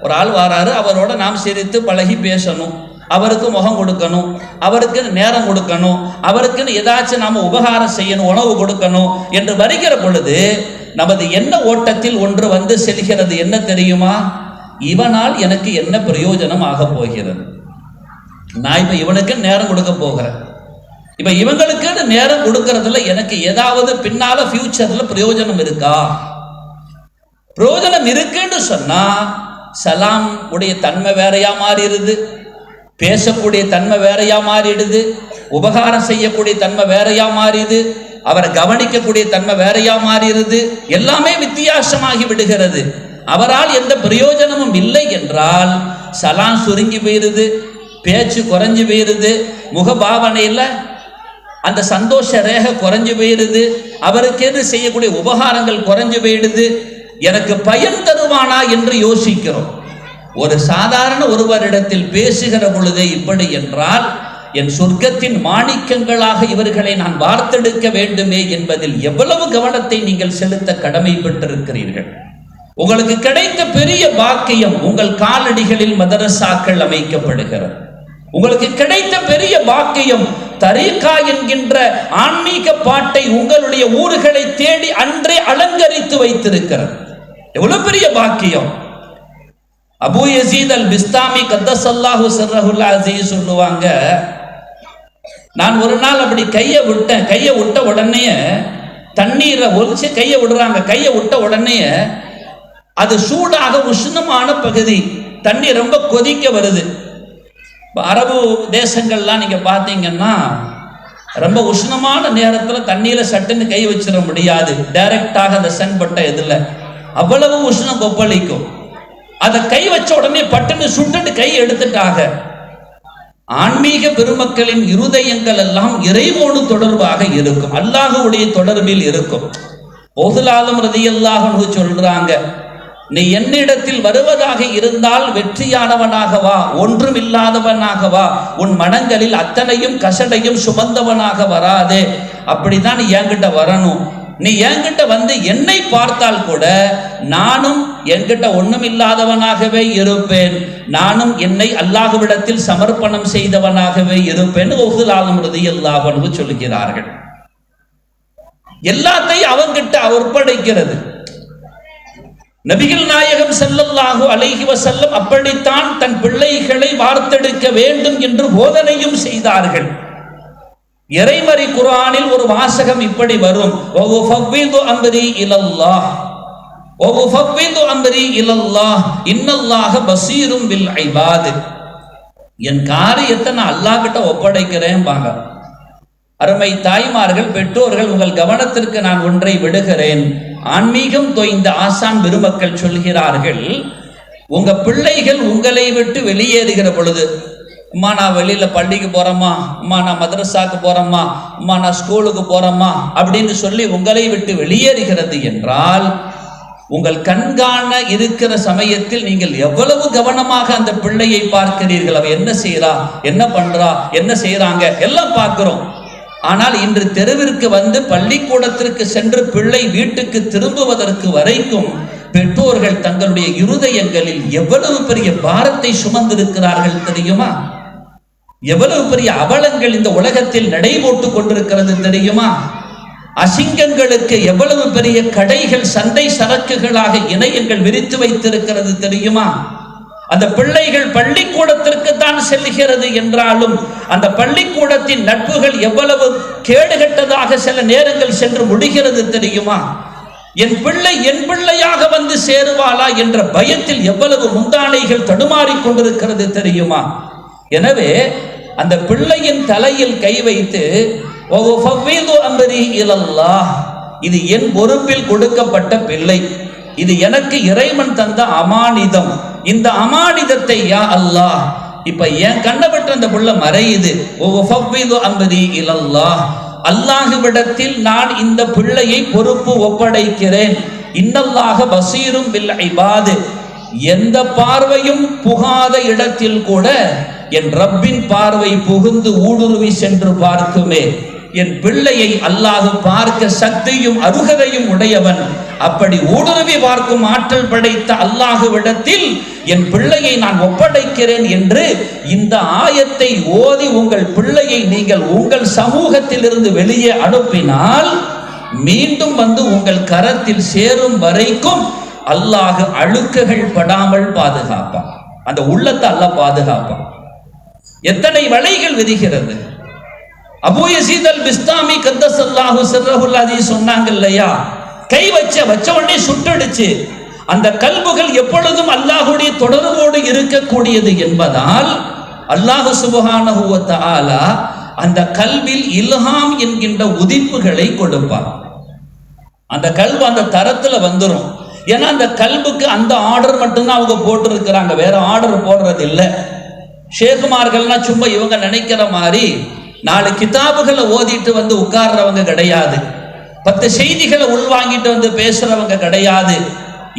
ஒரு ஆள் வராரு, அவரோட நாம் சிரித்து பழகி பேசணும், அவருக்கு முகம் கொடுக்கணும், அவருக்கு நேரம் கொடுக்கணும், அவருக்குன்னு ஏதாச்சும் நாம உபகாரம் செய்யணும், உணவு கொடுக்கணும் என்று வருகிற பொழுது நமது எண்ண ஓட்டத்தில் ஒன்று வந்து செல்கிறது. என்ன தெரியுமா, இவனால் எனக்கு என்ன பிரயோஜனம் ஆக போகிறது, நான் இப்ப இவனுக்கு நேரம் கொடுக்க போகிறேன், இப்ப இவங்களுக்கு நேரம் கொடுக்கறதுல எனக்கு ஏதாவது பின்னால ஃபியூச்சர்ல பிரயோஜனம் இருக்கா? பிரயோஜனம் இருக்குன்னு சொன்னா சலாம் உடைய தன்மை வேறையா மாறிடுது, பேசக்கூடிய தன்மை வேறையா மாறிடுது, உபகாரம் செய்யக்கூடிய தன்மை வேறையா மாறிடுது, அவரை கவனிக்கக்கூடிய தன்மை வேறையா மாறிடுது, எல்லாமே வித்தியாசமாகி விடுகிறது. அவரால் எந்த பிரயோஜனமும் இல்லை என்றால் சலாம் சுருங்கி போயிருது, பேச்சு குறைஞ்சு போயிருது, முகபாவனையில் அந்த சந்தோஷ ரேகை குறைஞ்சு போயிருது, அவருக்கு செய்யக்கூடிய உபகாரங்கள் குறைஞ்சு போயிடுது. எனக்கு பயன் தருவானா என்று யோசிக்கிறோம். ஒரு சாதாரண ஒருவரிடத்தில் பேசுகிற பொழுது இப்படி என்றால் என் சொர்க்கத்தின் மாணிக்கங்களாக இவர்களை நான் வார்த்தெடுக்க வேண்டுமே என்பதில் எவ்வளவு கவனத்தை நீங்கள் செலுத்த கடமைப்பட்டிருக்கிறீர்கள். உங்களுக்கு கிடைத்த பெரிய பாக்கியம், உங்கள் காலடிகளில் மதரசாக்கள் அமைக்கப்படுகிறது. உங்களுக்கு கிடைத்த பெரிய பாக்கியம், தரீகா என்கின்ற ஆன்மீக பாட்டை உங்களுடைய ஊர்களை தேடி அன்றே அலங்கரித்து வைத்திருக்கிறது. எவ்வளவு பெரிய பாக்கியம். அபூ யஸீத் அல் பிஸ்தாமி கத்தஸல்லாஹு சிர்ரஹுல் அஸீஸ் சொல்லுவாங்க, நான் ஒரு நாள் அப்படி கையை விட்ட உடனே தண்ணீரை ஒலிச்சு கையை விடுறாங்க. கையை விட்ட உடனே அது சூடாக உஷ்ணமான பகுதி, தண்ணி ரொம்ப கொதிக்க வருது. அரபு தேசங்கள்லாம் நீங்க பார்த்தீங்கன்னா ரொம்ப உஷ்ணமான நேரத்தில் தண்ணீரை சட்டுன்னு கை வச்சிட முடியாது. டைரக்டாக அந்த சன் பட்ட எதில் அவ்வளவு உஷ்ணம் கொப்பளிக்கும். அதை கை வச்ச உடனே பட்டுன்னு சுட்டுட்டு கை எடுத்துட்டாக. ஆன்மீக பெருமக்களின் இருதயங்கள் எல்லாம் இறைவோடு தொடர்பாக இருக்கும், அல்லாஹ்வுடைய தொடர்பில் இருக்கும். பௌதுல் ஆலம் ரலியல்லாஹு அன்ஹு சொல்றாங்க, நீ என்னிடத்தில் வருவதாக இருந்தால் வெற்றியானவனாக வா, ஒன்றும் இல்லாதவனாக வா. உன் மனங்களில் அத்தனையும் கசடையும் சுமந்தவனாக வராதே. அப்படிதான் நீ என்கிட்ட வரணும். நீ என்கிட்ட வந்து என்னை பார்த்தால் கூட நானும் என்கிட்ட ஒன்றும் இல்லாதவனாகவே இருப்பேன். நானும் என்னை அல்லாஹ்விடத்தில் சமர்ப்பணம் செய்தவனாகவே இருப்பேன். பௌதுல் ஆலம் ரலியல்லாஹு அன்ஹு சொல்கிறார்கள். எல்லாத்தையும் அவங்கிட்ட ஒப்படைக்கிறது. நபிகள் நாயகம் ஸல்லல்லாஹு அலைஹி வஸல்லம் அப்படித்தான் தன் பிள்ளைகளை வார்த்தெடுக்க வேண்டும் என்று போதனையும் செய்தார்கள். இறைமறை குர்ஆனில் ஒரு வாசகம் இப்படி வரும், வஃபவ்விது அம்ரி இலல்லாஹ், வஃபவ்விது அம்ரி இலல்லாஹ் இன்னல்லாஹ பஸீரும் பில் இபாத். என் காரியத்தை நான் அல்லாஹ் கிட்ட ஒப்படைக்கிறேன் பாங்க. அருமை தாய்மார்கள், பெற்றோர்கள், உங்கள் கவனத்திற்கு நான் ஒன்றை விடுகிறேன். ஆன்மீகம் தோய்ந்த ஆசான் பெருமக்கள் சொல்கிறார்கள், உங்க பிள்ளைகள் உங்களை விட்டு வெளியேறுகிற பொழுது, அம்மா நான் வெளியில பள்ளிக்கு போறேம்மா, அம்மா நான் மதரசாக்கு போறேம்மா, அம்மா நான் ஸ்கூலுக்கு போறேம்மா அப்படின்னு சொல்லி உங்களை விட்டு வெளியேறுகிறது என்றால், உங்கள் கண்காண இருக்கிற சமயத்தில் நீங்கள் எவ்வளவு கவனமாக அந்த பிள்ளையை பார்க்கிறீர்கள். அவ என்ன செய்யறா, என்ன பண்றா, என்ன செய்யறாங்க எல்லாம் பார்க்கிறோம். ஆனால் இன்று தெருவிற்கு வந்து பள்ளிக்கூடத்திற்கு சென்று பிள்ளை வீட்டுக்கு திரும்புவதற்கு வரைக்கும் பெற்றோர்கள் தங்களுடைய இருதயங்களில் எவ்வளவு பெரிய பாரத்தை சுமந்திருக்கிறார்கள் தெரியுமா? எவ்வளவு பெரிய அவலங்கள் இந்த உலகத்தில் நடைபோட்டு கொண்டிருக்கிறது தெரியுமா? அசிங்கங்களுக்கு எவ்வளவு பெரிய கடைகள், சந்தை சரக்குகளாக இணையங்கள் விரித்து வைத்திருக்கிறது தெரியுமா? அந்த பிள்ளைகள் பள்ளிக்கூடத்திற்கு தான் செல்கிறது என்றாலும் அந்த பள்ளிக்கூடத்தின் நட்புகள் எவ்வளவு கேடுகட்டதாக சில நேரங்கள் சென்று முடிகிறது தெரியுமா? என் பிள்ளை என் பிள்ளையாக வந்து சேருவாளா என்ற பயத்தில் எவ்வளவு முந்தானைகள் தடுமாறிக் கொண்டிருக்கிறது தெரியுமா? எனவே அந்த பிள்ளையின் தலையில் கை வைத்து இது என் பொறுப்பில் கொடுக்கப்பட்ட பிள்ளை, இது எனக்கு இறைவன் தந்த அமானிதம். இந்த அமானிதத்தை யா அல்லாஹ், இப்ப என் கண்ணப்பட்ட அந்த புள்ள மறையுது, அல்லாஹ்விடத்தில் நான் இந்த பிள்ளையை பொறுப்பு ஒப்படைக்கிறேன். இன்னல்லாஹ பஸீரும் பில் இபாத், எந்த பார்வையும் புகாத இடத்தில் கூட என் ரப்பின் பார்வை புகுந்து ஊடுருவி சென்று பார்க்குமே. என் பிள்ளையை அல்லாஹ் பார்க்க சக்தியும் அருகதையும் உடையவன். அப்படி ஊடுருவி பார்க்கும் ஆற்றல் படைத்த அல்லாஹ்விடத்தில் என் பிள்ளையை நான் ஒப்படைக்கிறேன் என்று இந்த ஆயத்தை ஓதி உங்கள் பிள்ளையை நீங்கள் உங்கள் சமூகத்தில் இருந்து வெளியே அனுப்பினால் மீண்டும் வந்து உங்கள் கரத்தில் சேரும் வரைக்கும் அல்லாஹ் அழுக்குகள் படாமல் பாதுகாப்பான். அந்த உள்ளத்தை அல்லாஹ் பாதுகாப்பான். எத்தனை வலைகள் விதிக்கிறது. அபூ யஸீத் அல் பிஸ்தாமி கத்தஸல்லாஹு சிர்ரஹுல் அஸீஸ் சொன்னாங்க இல்லையா, கை வச்ச உடனே சுட்டடிச்சு. அந்த கல்புகள் எப்பொழுதும் அல்லாஹ்வுடைய தொடர்போடு இருக்கக்கூடியது என்பதால் அல்லாஹ் சுப்ஹானஹு வ தஆலா அந்த கல்வில் இல்ஹாம் என்கின்ற உதிப்புகளை கொடுப்பார். அந்த கல்பு அந்த தரத்துல வந்துடும். ஏன்னா அந்த கல்புக்கு அந்த ஆர்டர் மட்டும்தான் அவங்க போட்டு இருக்கிறாங்க, வேற ஆர்டர் போடுறது இல்லை. ஷேகுமார்கள்னா சும்மா இவங்க நினைக்கிற மாதிரி 4 கிதாபுகளை ஓதிட்டு வந்து உட்கார்றவங்க கிடையாது, 10 செய்திகளை உள்வாங்கிட்டு வந்து பேசுறவங்க கிடையாது.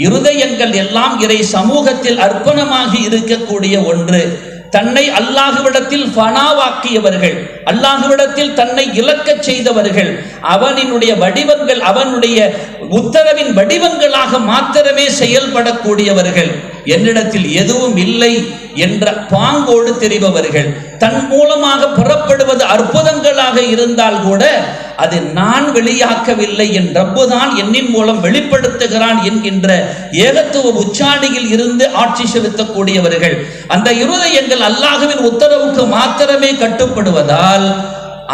இருதயங்கள் எல்லாம் இறை சமூகத்தில் அர்ப்பணமாகி இருக்கக்கூடிய ஒன்று. தன்னை அல்லாஹ்விடத்தில் ஃபனாவாக்கியவர்கள், அல்லாஹ்விடத்தில் தன்னை இலக்கச் செய்தவர்கள், அவனினுடைய வடிவங்கள், அவனுடைய உத்தரவின் வடிவங்களாக மாத்திரமே செயல்படக்கூடியவர்கள், என்னிடத்தில் எதுவும் இல்லை என்ற பாங்கோடு தெரிபவர்கள், தன் மூலமாக புறப்படுவது அற்புதங்களாக இருந்தால் கூட அது நான் வெளியாக்கவில்லை, என் ரப்புதான் என்னின் மூலம் வெளிப்படுத்துகிறான் என்கின்ற ஏகத்துவ உச்சாணியில் இருந்து ஆட்சி செலுத்தக்கூடியவர்கள். அந்த இருதயங்கள் அல்லாஹ்வின் உத்தரவுக்கு மாத்திரமே கட்டுப்படுவதால்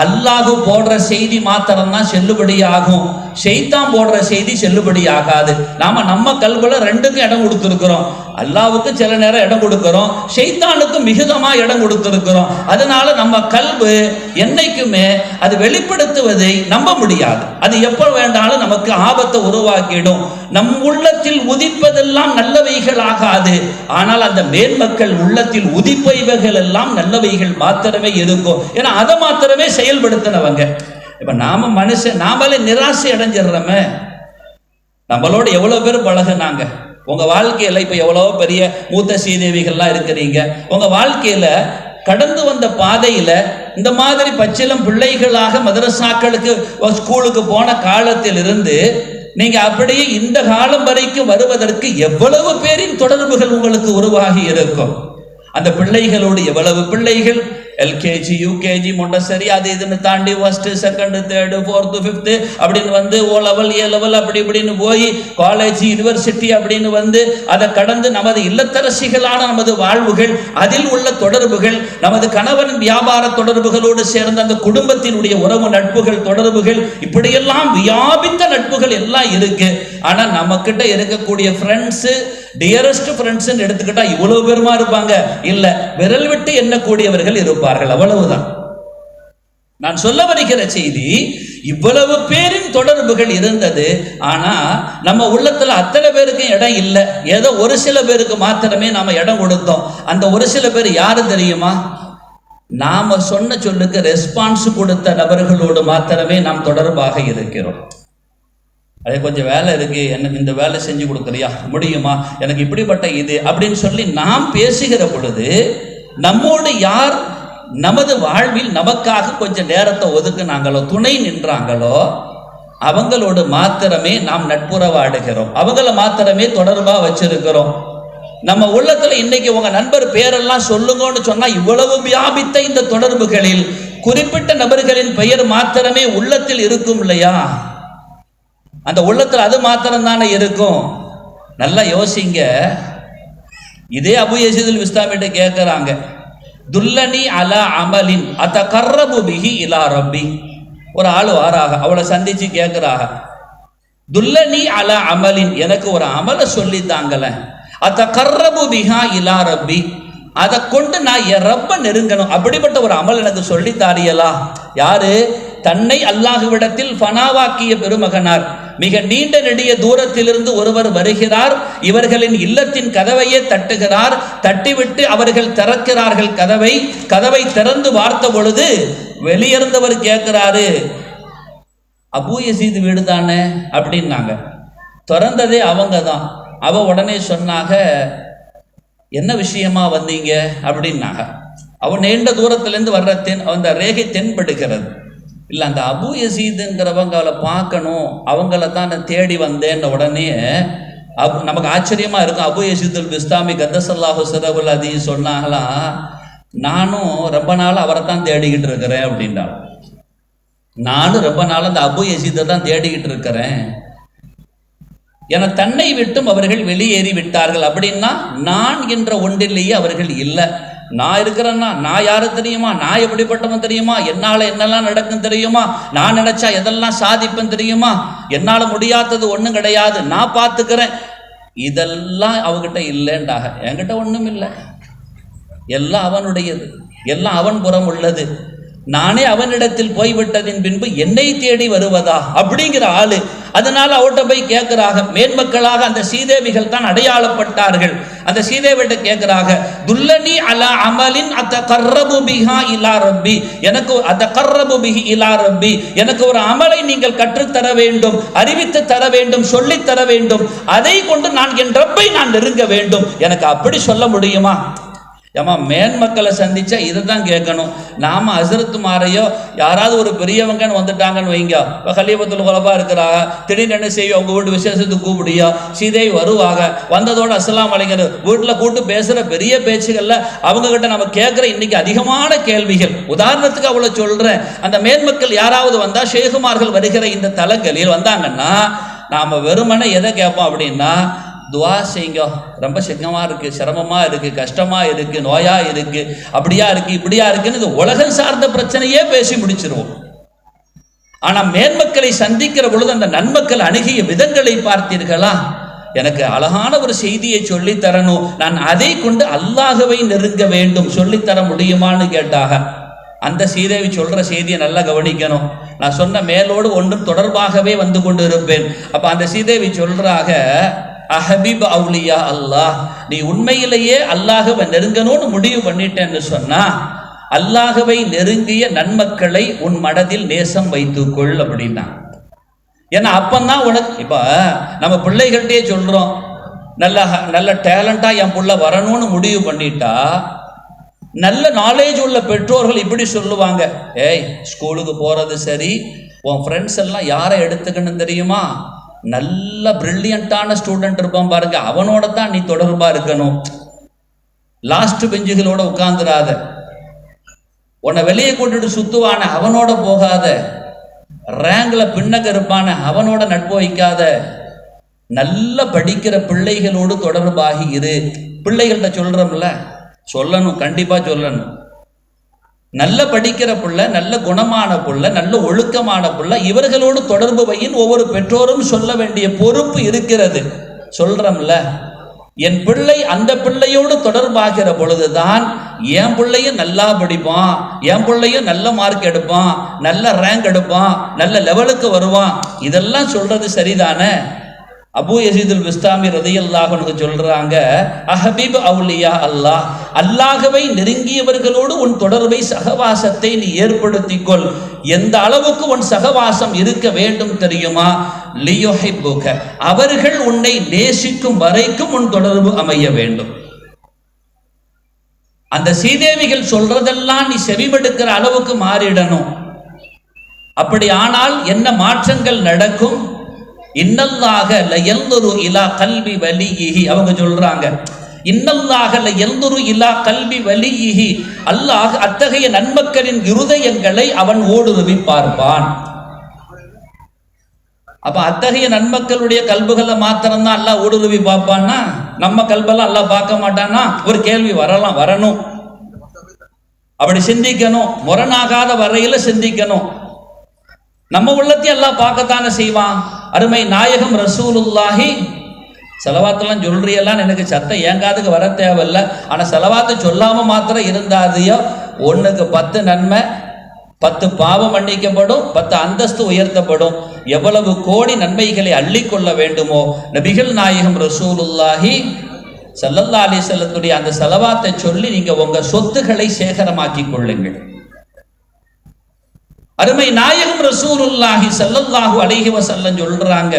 அல்லாஹ் போடுற செய்தி மாத்திரம்தான் செல்லுபடியாகும், ஷைத்தான் போடுற செய்தி செல்லுபடியாகாது. நம்ம கல்வில ரெண்டுக்கும் இடம் கொடுத்திருக்கிறோம். அல்லாஹ்வுக்கு சில நேரம் இடம் கொடுக்கிறோம், ஷைத்தானுக்கு மிகுதமா இடம் கொடுத்திருக்கிறோம். அதனால நம்ம கல்வி என்னைக்குமே அது வெளிப்படுத்துவதை நம்ப முடியாது. அது எப்ப வேண்டாலும் நமக்கு ஆபத்தை உருவாக்கிடும். நம் உள்ளத்தில் உதிப்பதெல்லாம் நல்லவைகள் ஆகாது, ஆனால் அந்த மேன்மக்கள் உள்ளத்தில் உதிப்பவைகள் எல்லாம் நல்லவைகள் மாத்திரமே இருக்கும். ஏன்னா அதை மாத்திரமே செயல்படுத்தினவங்க. இப்ப நாம மனுஷன் நாமளே நிராசை அடைஞ்சிடறோமே. நம்மளோட எவ்வளவு பேர் பழகுனாங்க. உங்க வாழ்க்கையில இப்ப எவ்வளவோ பெரிய மூத்த சீதேவிகள்லாம் இருக்கிறீங்க. உங்க வாழ்க்கையில கடந்து வந்த பாதையில இந்த மாதிரி பச்சிலம் பிள்ளைகளாக மதரசாக்களுக்கு ஸ்கூலுக்கு போன காலத்திலிருந்து நீங்க அப்படியே இந்த காலம் வரைக்கும் வருவதற்கு எவ்வளவு பேரின் தொடர்புகள் உங்களுக்கு உருவாகி இருக்கும். அந்த பிள்ளைகளோடு எவ்வளவு பிள்ளைகள் எல்கேஜி, யூகேஜி, மொண்டசரி, அது இதுன்னு தாண்டி first, second, third, fourth, fifth அப்படின்னு வந்து ஓ லெவல், ஏ லெவல் அப்படி இப்படின்னு போய் காலேஜ், யூனிவர்சிட்டி அப்படின்னு வந்து அதை கடந்து நமது இல்லத்தரசிகளான நமது வாழ்வுகள், அதில் உள்ள தொடர்புகள், நமது கணவன் வியாபார தொடர்புகளோடு சேர்ந்த அந்த குடும்பத்தினுடைய உறவு நட்புகள், தொடர்புகள், இப்படியெல்லாம் வியாபித்த நட்புகள் எல்லாம் இருக்கு. ஆனா நம்ம கிட்ட இருக்கக்கூடிய ஃப்ரெண்ட்ஸ், டியரஸ்ட் ஃப்ரெண்ட்ஸ் எடுத்துக்கிட்டா இவ்வளவு பேருமா இருப்பாங்க? இல்ல, விரல் விட்டு எண்ணக்கூடியவர்கள் இருப்பார்கள், அவ்வளவுதான். நான் சொல்ல வருகிற செய்தி, இவ்வளவு பேரின் தொடர்புகள் இருந்தது. ஆனா நம்ம உள்ளத்துல அத்தனை பேருக்கு இடம் இல்லை. ஏதோ ஒரு சில பேருக்கு மாத்திரமே நாம இடம் கொடுத்தோம். அந்த ஒரு சில பேர் யாரு தெரியுமா? நாம சொன்ன சொல்லுக்கு ரெஸ்பான்ஸ் கொடுத்த நபர்களோடு மாத்திரமே நாம் தொடர்பாக இருக்கிறோம். அதே கொஞ்சம் வேலை இருக்கு, எனக்கு இந்த வேலை செஞ்சு கொடுக்குறியா, முடியுமா, எனக்கு இப்படிப்பட்ட இது அப்படின்னு சொல்லி நாம் பேசுகிற பொழுது நம்மோடு யார் நமது வாழ்வில் நமக்காக கொஞ்சம் நேரத்தை ஒதுக்குனாங்களோ, துணை நின்றாங்களோ, அவங்களோடு மாத்திரமே நாம் நட்புறவாடுகிறோம், அவங்கள மாத்திரமே தொடர்பா வச்சிருக்கிறோம். நம்ம உள்ளத்துல இன்னைக்கு உங்க நண்பர் பேரெல்லாம் சொல்லுங்கன்னு சொன்னா இவ்வளவு வியாபித்த இந்த தொடர்புகளில் குறிப்பிட்ட நபர்களின் பெயர் மாத்திரமே உள்ளத்தில் இருக்கும் இல்லையா? அந்த உள்ளத்தில் அது மாத்திரம் தானே இருக்கும். நல்லா யோசிங்க. இதே அபு யஸீதுல் பிஸ்தாமிட்ட கேட்கிறாங்க, துல்லனி அலா அமலின் அத்தகர்ரபு பிஹி இலா ரப்பி. ஒரு ஆள் வாராக, அவளை சந்திச்சு கேட்கிறாங்க, துல்லனி அலா அமலின், எனக்கு ஒரு அமலை சொல்லி தாங்கல, அத்தகர்ரபு பிஹா இலா ரப்பி, அதை கொண்டு நான் என் ரப்ப நெருங்கணும், அப்படிப்பட்ட ஒரு அமல் எனக்கு சொல்லி தாரியலா? யாரு? தன்னை அல்லாஹ்விடத்தில் ஃபனாவாக்கிய பெருமகனார். மிக நீண்ட நெடிய தூரத்திலிருந்து ஒருவர் வருகிறார், இவர்களின் இல்லத்தின் கதவையே தட்டுகிறார். தட்டிவிட்டு அவர்கள் திறக்கிறார்கள் கதவை திறந்து பார்த்த பொழுது வெளியிருந்தவர் கேட்கிறாரு, அபு யஸீத் வீடு தானே அப்படின்னாங்க. திறந்ததே அவங்க தான். அவ உடனே சொன்னாங்க, என்ன விஷயமா வந்தீங்க அப்படின்னாங்க. அவன் நீண்ட தூரத்திலேருந்து வர்ற அந்த ரேகை தென்படுகிறது. இல்லை, அந்த அபு யஸீதுங்கிறவங்க அவளை பார்க்கணும், அவங்கள தான் நான் தேடி வந்தேன்னு உடனே நமக்கு ஆச்சரியமா இருக்கும். அபு யஸீதுல் பிஸ்தாமி கத்தஸல்லாஹு சிரஹுல் அஸீஸ் சொன்னாங்களாம், நானும் ரொம்ப நாள் அவரை தான் தேடிக்கிட்டு இருக்கிறேன் அப்படின்றாங்க. நானும் ரொம்ப நாள் அந்த அபு யஸீதை தான் தேடிக்கிட்டு இருக்கிறேன். என தன்னை விட்டும் அவர்கள் வெளியேறி விட்டார்கள். அப்படின்னா நான் என்ற ஒன்றிலேயே அவர்கள் இல்லை. நான் இருக்கிறேன்னா நான் யாரு தெரியுமா, நான் எப்படிப்பட்டவன் தெரியுமா, என்னால் என்னெல்லாம் நடக்கும் தெரியுமா, நான் நினைச்சா எதெல்லாம் சாதிப்பேன் தெரியுமா, என்னால் முடியாதது ஒன்றும் கிடையாது, நான் பார்த்துக்கிறேன், இதெல்லாம் அவகிட்ட இல்லைன்றாக. என்கிட்ட ஒன்றும் இல்லை, எல்லாம் அவனுடையது, எல்லாம் அவன் புறம் உள்ளது, நானே அவனிடத்தில் போய்விட்டதின் பின்பு என்னை தேடி வருவதா அப்படிங்கிற ஆளு. அதனால அவட்ட போய் கேட்கிறாங்க. மேன்மக்களாக அந்த சீதேவிகள் தான் அடையாளப்பட்டார்கள். அந்த சீதேவிட்ட கேட்கிறாங்க, துல்லனி அலா அமலின் அத்தகர்ரபு பிஹா இலா ரப்பி, எனக்கு அத்தகர்ரபு பிஹி இலா ரப்பி, எனக்கு ஒரு அமலை நீங்கள் கற்றுத்தர வேண்டும், அறிவித்து தர வேண்டும், சொல்லித் தர வேண்டும், அதை கொண்டு நான் என் ரப்பை நான் நெருங்க வேண்டும், எனக்கு அப்படி சொல்ல முடியுமா? ஏமா மேன்மக்களை சந்திச்சா இதை தான் கேட்கணும். நாம ஹசரத்து மாரையோ யாராவது ஒரு பெரியவங்கன்னு வந்துட்டாங்கன்னு வைங்க, இப்போ கலிபத்துல் குலபா இருக்கிறாங்க, திடீர்னு என்ன செய்யும், அவங்க வீட்டு விசேஷத்துக்கு கூப்பிடியோ சீதை வருவாங்க, வந்ததோட அஸ்ஸலாமு அலைக்கும் வீட்டில் கூட்டு பேசுகிற பெரிய பேச்சுகளில் அவங்க கிட்ட நம்ம கேட்குற இன்னைக்கு அதிகமான கேள்விகள். உதாரணத்துக்கு அவ்வளோ சொல்கிறேன், அந்த மேன்மக்கள் யாராவது வந்தால் ஷேகுமார்கள் வருகிற இந்த தலங்களில் வந்தாங்கன்னா நாம் வெறுமனே எதை கேட்போம் அப்படின்னா, துவா செய்யுங்க, ரொம்ப சிக்கமாக இருக்குது, சிரமமாக இருக்குது, கஷ்டமாக இருக்குது, நோயாக இருக்குது, அப்படியா இருக்குது, இப்படியா இருக்குன்னு இது உலகம் சார்ந்த பிரச்சனையே பேசி முடிச்சிருவோம். ஆனால் மேன்மக்களை சந்திக்கிற பொழுது அந்த நன்மக்கள் அணுகிய விதங்களை பார்த்தீர்களா? எனக்கு அழகான ஒரு செய்தியை சொல்லித் தரணும், நான் அதை கொண்டு அல்லாஹ்வை நெருங்க வேண்டும், சொல்லித்தர முடியுமான்னு கேட்டாக. அந்த சீதேவி சொல்கிற செய்தியை நல்லா கவனிக்கணும். நான் சொன்ன மேலோடு ஒன்றும் தொடர்பாகவே வந்து கொண்டு இருப்பேன். அப்போ அந்த சீதேவி சொல்கிறாக, அஹபீப் அவுலியா அல்லாஹ், நீ உண்மையிலேயே அல்லாஹ்வை நெருங்கணும்னு முடிவு பண்ணிட்டேன்னு சொன்னா அல்லாஹ்வை நெருங்கிய நன்மக்களை உன் மனதில் நேசம் வைத்துக்கொள் அப்படின்னா. ஏன்னா அப்பந்தான் உனக்கு, இப்போ நம்ம பிள்ளைகள்கிட்டே சொல்கிறோம், நல்ல டேலண்டாக என் பிள்ளை வரணும்னு முடிவு பண்ணிட்டா நல்ல நாலேஜ் உள்ள பெற்றோர்கள் இப்படி சொல்லுவாங்க, ஏய் ஸ்கூலுக்கு போகிறது சரி, உன் ஃப்ரெண்ட்ஸ் எல்லாம் யாரை எடுத்துக்கணும் தெரியுமா, நல்ல பிரில்லியண்டான ஸ்டூடெண்ட் இருப்பான் பாருங்க, அவனோட தான் நீ தொடர்பாக இருக்கணும், லாஸ்ட் பெஞ்சுகளோட உட்காந்துடாத, உன்னை வெளியே கூட்டிட்டு சுத்துவான அவனோட போகாத, ரேங்கில் பின்னக இருப்பான அவனோட நட்பு வைக்காத, நல்ல படிக்கிற பிள்ளைகளோடு தொடர்பாகி இரு. பிள்ளைகள்கிட்ட சொல்கிறோம்ல, சொல்லணும், கண்டிப்பாக சொல்லணும். நல்ல படிக்கிற பிள்ளை, நல்ல குணமான பிள்ளை, நல்ல ஒழுக்கமான பிள்ளை, இவர்களோடு தொடர்பு வையின் ஒவ்வொரு பெற்றோரும் சொல்ல வேண்டிய பொறுப்பு இருக்கிறது. சொல்றோம்ல, என் பிள்ளை அந்த பிள்ளையோடு தொடர்பாகிற பொழுதுதான் என் பிள்ளையும் நல்லா படிப்பான், என் பிள்ளையும் நல்ல மார்க் எடுப்பான், நல்ல ரேங்க் எடுப்பான், நல்ல லெவலுக்கு வருவான். இதெல்லாம் சொல்றது சரிதானே? அபு யசீதுல் பிஸ்தாமி ரலியல்லாஹு அன்ஹு சொல்றாங்க, அஹபீப் அவுலியா அல்லாஹ், அல்லாஹ்வை நெருங்கியவர்களோடு உன் தொடர்பை சகவாசத்தை நீ ஏற்படுத்திக்கொள். எந்த அளவுக்கு உன் சகவாசம் இருக்க வேண்டும் தெரியுமா? லியுஹிப்புக, அவர்கள் உன்னை நேசிக்கும் வரைக்கும் உன் தொடர்பு அமைய வேண்டும். அந்த சீதேவிகள் சொல்றதெல்லாம் நீ செவிமடுக்கிற அளவுக்கு மாறிடணும். அப்படி ஆனால் என்ன மாற்றங்கள் நடக்கும்? இன்னல்லாஹ லயன்துரு இலா கல்பி வலியிஹி, அவங்க சொல்றாங்க, இன்னல்லாஹ லயன்துரு இலா கல்பி வலியிஹி, அல்லாஹ் அத்தகைய நன்மக்களின் இருதயங்களை அவன் ஊடுருவி பார்ப்பான். அப்ப அத்தகைய நன்மக்களுடைய கல்புகளை மாத்திரம்தான் அல்லாஹ் ஊடுருவி பார்ப்பான்னா, நம்ம கல்பெல்லாம் அல்லாஹ் பார்க்க மாட்டான்னா? ஒரு கேள்வி வரணும். அப்படி சிந்திக்கணும், முரணாகாத வரையில சிந்திக்கணும். நம்ம உள்ளத்தையும் எல்லாம் பார்க்கத்தானே செய்வான். அருமை நாயகம் ரசூலுல்லாஹி, செலவாத்தெல்லாம் சொல்றியெல்லாம் எனக்கு சத்தம் ஏங்காதுக்கு வர தேவையில்லை, ஆனால் செலவாத்தை சொல்லாமல் மாத்திரம் இருந்தாதையோ ஒன்றுக்கு 10 நன்மை, 10 பாவம் மன்னிக்கப்படும், 10 அந்தஸ்து உயர்த்தப்படும். எவ்வளவு கோடி நன்மைகளை அள்ளிக்கொள்ள வேண்டுமோ நபிகள் நாயகம் ரசூலுல்லாஹி ஸல்லல்லாஹு அலைஹி வஸல்லத்துடைய அந்த செலவாத்தை சொல்லி நீங்கள் உங்கள் சொத்துக்களை சேகரமாக்கி கொள்ளுங்கள். அருமை நாயகம் ரசூலுல்லாஹி ஸல்லல்லாஹு அலைஹி வஸல்லம் சொல்றாங்க,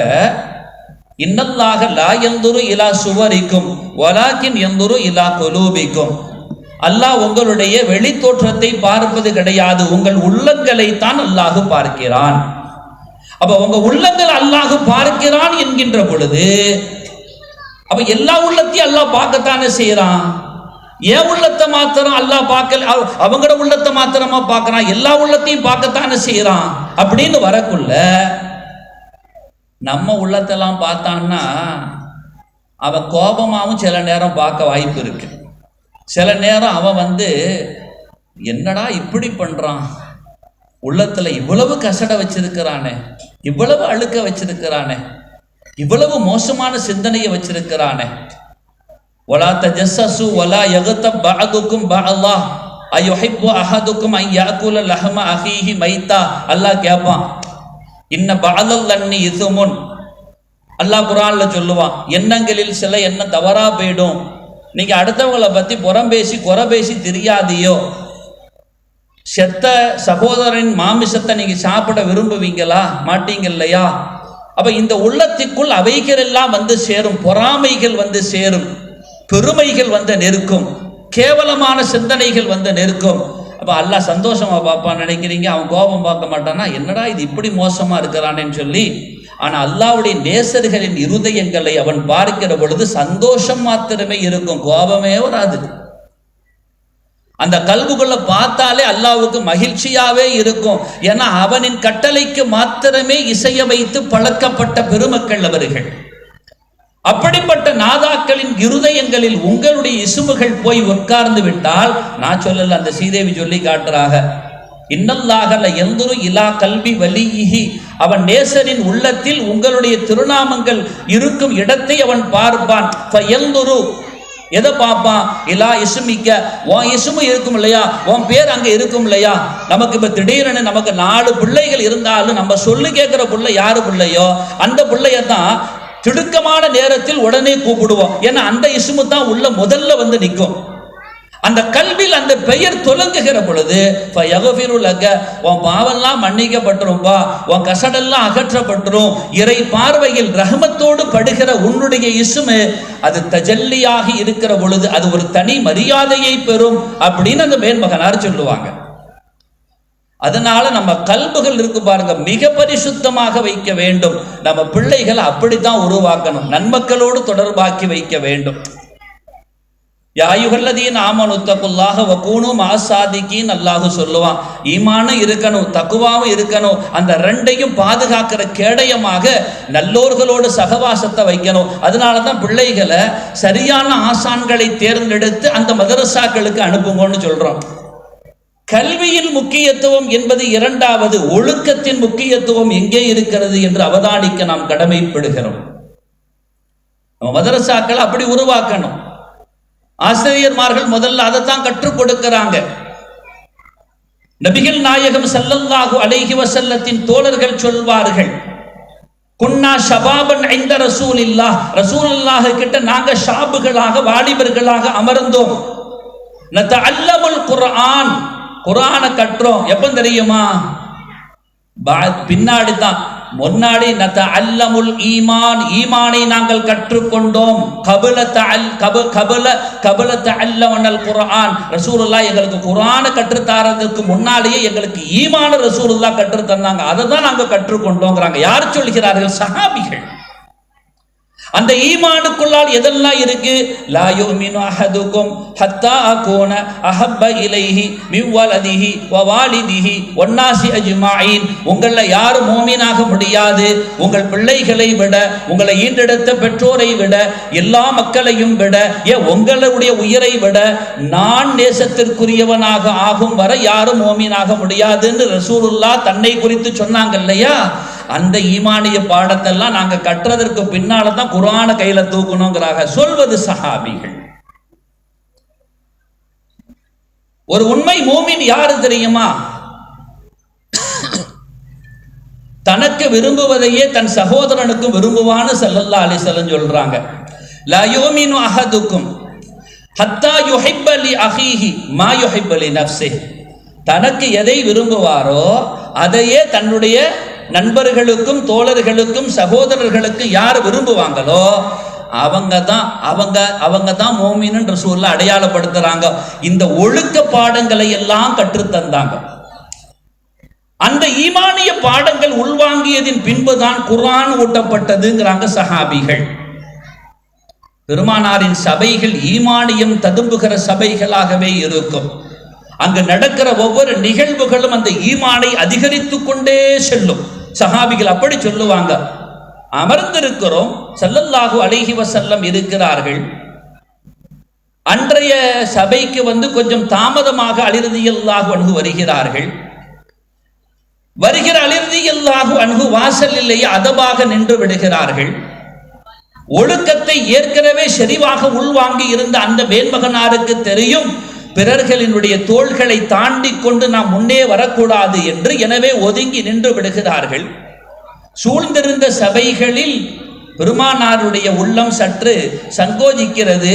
இன்னல்லாஹ லா யன்துரு இலா சுவரிக்கும் வலாக்கின் யன்துரு இலா குலூபிக்கும், அல்லாஹ் உங்களுடைய வெளி தோற்றத்தை பார்ப்பது கிடையாது, உங்கள் உள்ளங்களை தான் அல்லாஹ் பார்க்கிறான். அப்ப உங்க உள்ளங்கள் அல்லாஹ் பார்க்கிறான் என்கின்ற பொழுது அப்ப எல்லா உள்ளத்தையும் அல்லாஹ் பார்க்கத்தானே செய்யறான். ஏன் உள்ளத்தை மாத்திரம் அல்லாஹ் பார்க்கல, அவங்களோட உள்ளத்தை மாத்திரமா பார்க்கறான், எல்லா உள்ளத்தையும் பார்க்கத்தானே செய்யறான். அப்படின்னு வரக்குள்ள நம்ம உள்ளத்தெல்லாம் பார்த்தான்னா அவன் கோபமாகவும் சில நேரம் பார்க்க வாய்ப்பு இருக்கு. சில நேரம் அவன் என்னடா இப்படி பண்றான், உள்ளத்துல இவ்வளவு கசட வச்சிருக்கிறானே, இவ்வளவு அழுக்க வச்சிருக்கிறானே, இவ்வளவு மோசமான சிந்தனையை வச்சிருக்கிறானே. வலா தஜஸ்ஸஸு வலா யக்தப் பஅதுக்கும் பஅல்லா அயுஹிப்பு அஹதுக்கும் அன் யாகுல லஹம அஹீஹி மைத்தா. அல்லாஹ் கேட்பான், இன்ன பஅலல் லன்னி இஸ்முன். அல்லாஹ் குர்ஆன்ல சொல்லுவான், எண்ணங்களில் சில எண்ணம் தவறா போயிடும். நீங்க அடுத்தவங்களை பத்தி புறம் பேசி குறை பேசி தெரியாதியோ. செத்த சகோதரன் மாமிசத்தை நீங்க சாப்பிட விரும்புவீங்களா? மாட்டீங்க இல்லையா? அப்ப இந்த உள்ளத்திற்குள் அவைகள் எல்லாம் சேரும், பொறாமைகள் சேரும், பெருமைகள் நெருக்கும், கேவலமான சிந்தனைகள் வந்து நிற்கும். அப்போ அல்லாஹ் சந்தோஷமா பார்ப்பான்னு நினைக்கிறீங்க, அவன் கோபம் பார்க்க மாட்டானா? என்னடா இது இப்படி மோசமா இருக்கிறானேன்னு சொல்லி. ஆனா அல்லாஹ்வுடைய நேசர்களின் இருதயங்களை அவன் பார்க்கிற பொழுது சந்தோஷம் மாத்திரமே இருக்கும், கோபமே வராது. அந்த கல்புக்குள்ள பார்த்தாலே அல்லாஹ்வுக்கு மகிழ்ச்சியாவே இருக்கும். ஏன்னா அவனின் கட்டளைக்கு மாத்திரமே இசைய வைத்து பழக்கப்பட்ட பெருமக்கள் அவர்கள். அப்படிப்பட்ட நாதாக்களின் இருதயங்களில் உங்களுடைய இசுமுகள் போய் உட்கார்ந்து விட்டால், நான் சொல்லல, அந்த ஸ்ரீதேவி சொல்லி காட்டுறாங்க, இன்னல்லாஹல எந்தரு இலா கல்வி வலிஹி, அவன் நேசரின் உள்ளத்தில் உங்களுடைய திருநாமங்கள் இருக்கும் இடத்தை அவன் பார்ப்பான். எந்தரு எதை பார்ப்பான்? இலா இசுமிக்க, உன் இசுமு இருக்கும் இல்லையா, உன் பேர் அங்க இருக்கும் இல்லையா. நமக்கு இப்ப திடீரென நமக்கு 4 பிள்ளைகள் இருந்தாலும் நம்ம சொல்லு கேட்கிற பிள்ளை யாரு பிள்ளையோ அந்த பிள்ளையத்தான் திடுக்கமான நேரத்தில் உடனே கூப்பிடுவோம். ஏன்னா அந்த இசுமு தான் உள்ள முதல்ல வந்து நிற்கும். அந்த கல்வியில் அந்த பெயர் தொலங்குகிற பொழுது உன் பாவெல்லாம் மன்னிக்கப்பட்டுரும்பா, உன் கசடெல்லாம் அகற்றப்பட்டுரும், இறை பார்வையில் ரஹமத்தோடு படுகிற உன்னுடைய இசுமு அது தஜல்லியாகி இருக்கிற பொழுது அது ஒரு தனி மரியாதையை பெறும் அப்படின்னு அந்த மேன்மகனார் சொல்லுவாங்க. அதனால நம்ம கல்புகள் இருக்கு பாருங்க, மிக பரிசுத்தமாக வைக்க வேண்டும். நம்ம பிள்ளைகளை அப்படித்தான் உருவாக்கணும், நன்மக்களோடு தொடர்பாக்கி வைக்க வேண்டும். யாயுகல்லதீன் ஆமனுத்தகுல்லாஹ வகூனு மாசாதிகீன் அல்லாஹு சொல்லுவான். ஈமானும் இருக்கணும், தக்குவாவும் இருக்கணும். அந்த ரெண்டையும் பாதுகாக்கிற கேடயமாக நல்லோர்களோடு சகவாசத்தை வைக்கணும். அதனால தான் பிள்ளைகளை சரியான ஆசான்களை தேர்ந்தெடுத்து அந்த மதரசாக்களுக்கு அனுப்புங்கன்னு சொல்றோம். கல்வியின் முக்கியத்துவம் என்பது இரண்டாவது, ஒழுக்கத்தின் முக்கியத்துவம் எங்கே இருக்கிறது என்று அவதானிக்க நாம் கடமைப்படுகிறோம். நம்ம மதரசாக்கள் அப்படி உருவாக்கணும். ஆசிரியர்மார்கள் முதல்ல அதைத்தான் கற்றுக் கொடுக்கிறாங்க. நபிகள் நாயகம் ஸல்லல்லாஹு அலைஹி வஸல்லத்தின் தோழர்கள் சொல்வார்கள், குன்னா ஷபாபன் இன்த ரசூலில்லாஹ், ரசூலுல்லாஹ் கிட்ட நாங்க ஷாபுகளாக வாலிபர்களாக அமர்ந்தோம். நதஅல்லமுல் குர்ஆன், குர்ஆனை கற்றோம். எப்ப தெரியுமா? பின்னாடி தான். முன்னாடி நதஅல்லமுல் ஈமான், ஈமானை நாங்கள் கற்றுக்கொண்டோம். கபல தஅல்லமனல் குர்ஆன், ரசூலுல்லாஹ் எங்களுக்கு குர்ஆனை கற்றுத்தாரதுக்கு முன்னாடியே எங்களுக்கு ஈமான ரசூலுல்லாஹ் கற்று தந்தாங்க, அதை தான் நாங்கள் கற்றுக்கொண்டோங்கிறாங்க. யார் சொல்கிறார்கள்? சஹாபிகள். அந்த ஈமானுக்குள்ளால் எதெல்லாம் இருக்கு? லா யுமினு அஹதுக்கும் ஹத்தா அகூன அஹப்ப இலைஹி மின் வலதிஹி வ வாலிதிஹி வன்னாசி அஜ்மாயின். உங்கள யாரும் மூமினாக முடியாது, உங்கள் பிள்ளைகளை விட, உங்களை ஈண்டெடுத்த பெற்றோரை விட, எல்லா மக்களையும் விட, உங்களுடைய உயிரை விட நான் நேசத்திற்குரியவனாக ஆகும் வரை யாரும் மூமினாக முடியாதுன்னு ரசூலுல்லாஹ் தன்னை குறித்து சொன்னாங்க இல்லையா? அந்த ஈமானிய பாடத்தெல்லாம் நாங்க கற்றதற்கு பின்னால தான் குர்ஆனை கையில தூக்கணுங்கிறாங்க சொல்வது சஹாபிகள். ஒரு உண்மை மூமின் யாரு தெரியுமா? தனக்கு விரும்புவதையே தன் சகோதரனுக்கு விரும்புவான்னு ஸல்லல்லாஹு அலைஹி வஸல்லம் சொல்றாங்க. லா யுமினு அஹதுக்கும் ஹத்தா யுஹிப்ப லி அஹீஹி மா யுஹிப்ப லி நஃப்ஸிஹி. தனக்கு எதை விரும்புவாரோ அதையே தன்னுடைய நண்பர்களுக்கும் தோழர்களுக்கும் சகோதரர்களுக்கும் யார் விரும்புவாங்களோ அவங்க தான் மோமின் ரசூலுல்லாஹ் அடையாளப்படுத்துறாங்க. இந்த ஒழுக்க பாடங்களை எல்லாம் கற்றுத்தந்தாங்க. அந்த ஈமானிய பாடங்கள் உள்வாங்கியதின் பின்புதான் குர்ஆன் ஊட்டப்பட்டதுங்கிறாங்க சஹாபிகள். பெருமானாரின் சபைகள் ஈமானியம் ததும்புகிற சபைகளாகவே இருக்கும். அங்கு நடக்கிற ஒவ்வொரு நிகழ்வுகளும் அந்த ஈமானை அதிகரித்து கொண்டே செல்லும். சஹாபிகள் அப்படி சொல்லுவாங்க. அமர்ந்திருக்கிறோம், ஸல்லல்லாஹு அலைஹி வஸல்லம் இருக்கிறார்கள். அன்றைய சபைக்கு கொஞ்சம் தாமதமாக அலி ரலியல்லாஹு அன்ஹு வருகிறார்கள். வருகிற அலி ரலியல்லாஹு அன்ஹு வாசலிலேயே அதபாக நின்று விடுகிறார்கள். ஒழுக்கத்தை ஏற்கனவே செறிவாக உள்வாங்கி இருந்த அந்த மேன்மகனாருக்கு தெரியும், பிறர்களினுடைய தோள்களை தாண்டி கொண்டு நாம் முன்னே வரக்கூடாது என்று. எனவே ஒதுங்கி நின்று விடுகிறார்கள். சூழ்ந்திருந்த சபைகளில் பெருமானாருடைய உள்ளம் சற்று சங்கோஜிக்கிறது.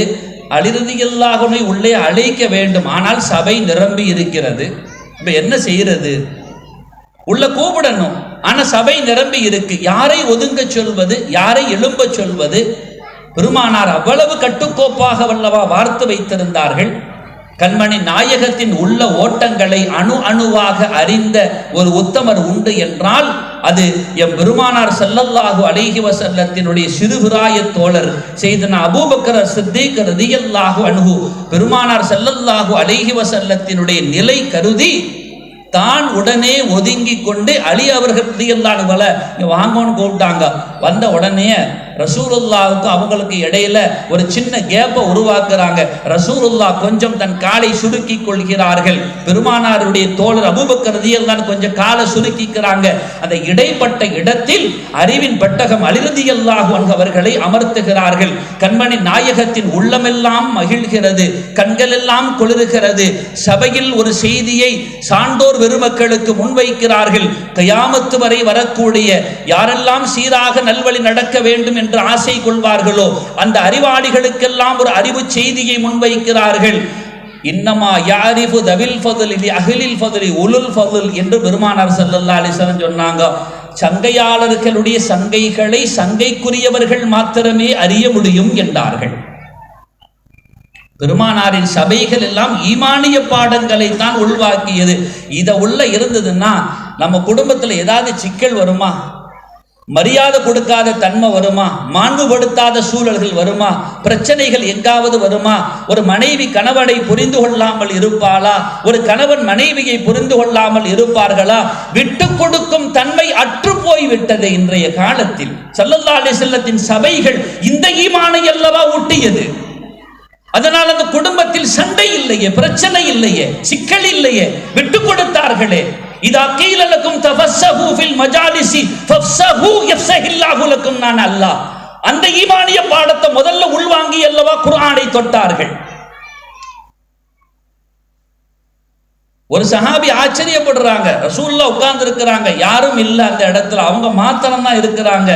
அலி ரலியல்லாஹு அன்ஹு உள்ளே அழைக்க வேண்டும், ஆனால் சபை நிரம்பி இருக்கிறது. இப்ப என்ன செய்யறது? உள்ள கூப்பிடணும், ஆனா சபை நிரம்பி இருக்கு. யாரை ஒதுங்க சொல்வது, யாரை எழும்ப சொல்வது? பெருமானார் அவ்வளவு கட்டுக்கோப்பாக வல்லவா வார்த்து வைத்திருந்தார்கள். கண்மணி நாயகத்தின் உள்ள ஓட்டங்களை அணு அணுவாக அறிந்த ஒரு உத்தமர் உண்டு என்றால் அது எம் பெருமானார் ஸல்லல்லாஹு அலைஹி வஸல்லத்தினுடைய சிறுபிராய தோழர் செய்தனா அபூபக்கர் சித்தீக் ரலியல்லாஹு அன்ஹு. பெருமானார் ஸல்லல்லாஹு அலைஹி வஸல்லத்தினுடைய நிலை கருதி தான் உடனே ஒதுங்கி கொண்டு அலி அவர்கள் ரலியல்லாஹு அன்ஹு வாங்கன்னு கூப்பிட்டாங்க. வந்த உடனே ரசூலுல்லாஹுக்கு அவங்களுக்கு இடையில ஒரு சின்ன கேப்பை உருவாக்குறாங்க. ரசூலுல்லாஹ் கொஞ்சம் தன் காலை சுருக்கி கொள்கிறார்கள். பெருமானாருடைய தோழர் அபூபக்கர் ரலியல்லாஹு அன்ஹு கொஞ்சம் காலை சுருக்கிக்கிறாங்க. அந்த இடைப்பட்ட இடத்தில் அறிவின் பெட்டகம் அலி ரலியல்லாஹு அன்ஹு அவர்களை அமர்த்துகிறார்கள். கண்மணி நாயகத்தின் உள்ளமெல்லாம் மகிழ்கிறது, கண்கள் எல்லாம் குளிர்கிறது. சபையில் ஒரு செய்தியை சான்றோர் பெருமக்களுக்கு முன்வைக்கிறார்கள். கியாமத்து வரை வரக்கூடிய யாரெல்லாம் சீராக நல்வழி நடக்க வேண்டும் என்று ஆசை கொள்வார்களோ அந்த அறிவாளிகளுக்கெல்லாம் ஒரு அறிவு செய்தியை முன்வைக்கிறார்கள். இன்னமா யாரிஃபு தவில் ஃபதுல் லி அஹ்லில் ஃபதுல் உலுல் ஃபதுல் என்று பெருமானார் ஸல்லல்லாஹு அலைஹி வஸல்லம் சொன்னாங்க. சங்கையாளர்களுடைய சங்கைகளை சங்கைக்குரியவர்கள் மாத்திரமே அறிய முடியும் என்றார்கள். பெருமானாரின் சபைகள் எல்லாம் ஈமானிய பாடங்களை தான் உள்வாக்கியது. இதை உள்ள இருந்ததுன்னா நம்ம குடும்பத்தில் ஏதாவது சிக்கல் வருமா? மரியாதை கொடுக்காத தன்மை வருமா? மாண்புபடுத்தாத சூழல்கள் வருமா? பிரச்சனைகள் எங்காவது வருமா? ஒரு மனைவி கணவனை புரிந்து கொள்ளாமல் இருப்பாளா? ஒரு கணவன் மனைவியை புரிந்து கொள்ளாமல் இருப்பார்களா? விட்டு கொடுக்கும் தன்மை அற்று போய்விட்டது இன்றைய காலத்தில். ஸல்லல்லாஹு அலைஹி வஸல்லத்தின் சபைகள் இந்த ஈமானை அல்லவா ஊட்டியது. அதனால் அந்த குடும்பத்தில் சண்டை இல்லையே, பிரச்சனை இல்லையே, சிக்கல் இல்லையே, விட்டு கொடுத்தார்களே. இதா கீல லக்கும் தஃபஸ்ஸஹு ஃபில் மஜாலிஸி ஃபஃப்ஸஹு யஃப்ஸஹில்லாஹு லக்கும். நான் அல்லாஹ் அந்த ஈமானிய பாடத்தை முதல்ல உள்வாங்கி அல்லவா குர்ஆனை தொட்டார்கள். ஒரு சஹாபி ஆச்சரியப்படுறாங்க. ரசூலுல்லாஹ் உட்கார்ந்து இருக்கிறாங்க, யாரும் இல்லை அந்த இடத்துல, அவங்க மாத்திரம் தான் இருக்கிறாங்க.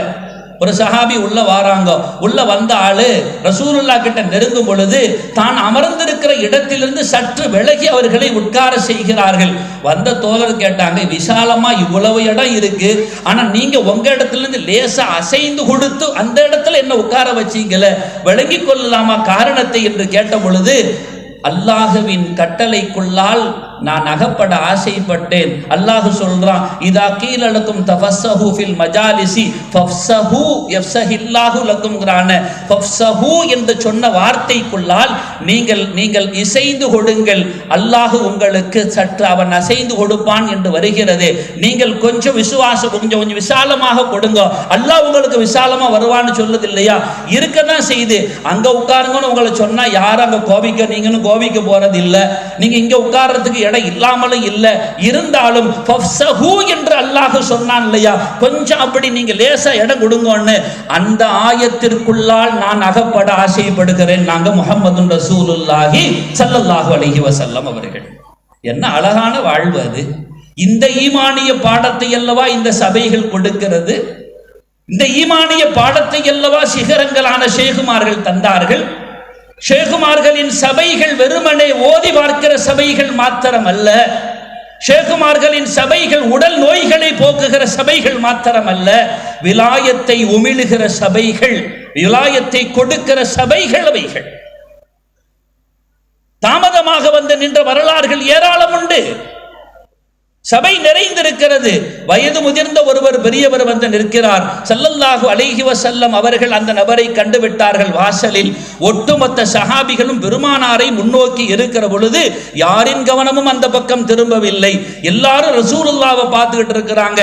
ஒரு சஹாபி உள்ள வாராங்க. உள்ள வந்த ஆளு ரசூலுல்லாஹ் கிட்ட நெருங்கும் பொழுது தான் அமர்ந்திருக்கிற இடத்திலிருந்து சற்று விலகி அவர்களை உட்கார செய்கிறார்கள். வந்த தோழர் கேட்டாங்க, விசாலமா இவ்வளவு இடம் இருக்கு, ஆனா நீங்க உங்க இடத்துல இருந்து லேசா அசைந்து கொடுத்து அந்த இடத்துல என்ன உட்கார வச்சீங்களே, விளங்கி கொள்ளலாமா காரணத்தை என்று கேட்ட பொழுது, அல்லாஹுவின் கட்டளைக்குள்ளால் நான் அகப்பட ஆசைப்பட்டேன். அல்லாஹ் சொல்றான், இதா கீல லக்கும் தஃபஸ்ஸஹு ஃபில் மஜாலிஸி ஃபஃப்ஸஹு யஃப்ஸஹில்லாஹு லக்கும்ங்கறான ஃபஃப்ஸஹு என்று சொன்ன வார்த்தைக்குள்ளால் நீங்கள் இசைந்து கொடுங்கள், அல்லாஹ் உங்களுக்கு சற்று அவன் அசைந்து கொடுப்பான் என்று வருகிறது. நீங்கள் கொஞ்சம் விசுவாசம் கொஞ்சம் விசாலமாக கொடுங்க, அல்லாஹ் உங்களுக்கு விசாலமா வருவான்னு சொல்லுது இல்லையா? இருக்கதான் செய்து. அங்க உட்காருங்கன்னு உங்களை சொன்னா யாரும் அங்க கோபிக்க நீங்கன்னு கோபிக்க போறது இல்ல. நீங்க இங்க உட்கார்றதுக்கு இடம் இல்லாமலும் இல்ல. இருந்தாலும் ஃபஃப்ஸஹு என்று அல்லாஹ் சொன்னான் இல்லையா, கொஞ்சம் அப்படி நீங்க லேசா இடம் கொடுங்கன்னு அந்த ஆயத்திற்குள்ளால் நான் அகப்பட ஆசைப்படுகிறேன். நாங்க முஹம்மது ரசூலுல்லாஹி ஸல்லல்லாஹு அலைஹி வஸல்லம் அவர்கள். என்ன அழகான வாழ்வு அது! இந்த ஈமானிய பாடத்தை அல்லவா இந்த சபைகள் கொடுக்கிறது. இந்த ஈமானிய பாடத்தை அல்லவா சிகரங்களான ஷேகுமார்கள் தந்தார்கள். ஷேகுமார்களின் சபைகள் வெறுமனே ஓதி பார்க்கிற சபைகள் மாத்திரம் அல்ல. ஷேகுமார்களின் சபைகள் உடல் நோய்களை போக்குகிற சபைகள் மாத்திரம் அல்ல. விலாயத்தை உமிழுகிற சபைகள், விலாயத்தை கொடுக்கிற சபைகள் அவைகள். தாமதமாக வந்து நின்ற வரலாறுகள் ஏராளம் உண்டு. சபை நிறைந்திருக்கிறது. வயது முதிர்ந்த ஒருவர் பெரியவர் வந்து நிற்கிறார். ஸல்லல்லாஹு அலைஹி வஸல்லம் அவர்கள் அந்த நபரை கண்டுவிட்டார்கள் வாசலில். ஒட்டுமொத்த சஹாபிகளும் பெருமானாரை முன்னோக்கி இருக்கிற பொழுது யாரின் கவனமும் அந்த பக்கம் திரும்பவில்லை. எல்லாரும் ரசூலுல்லாஹ்வை பார்த்துக்கிட்டு இருக்கிறாங்க.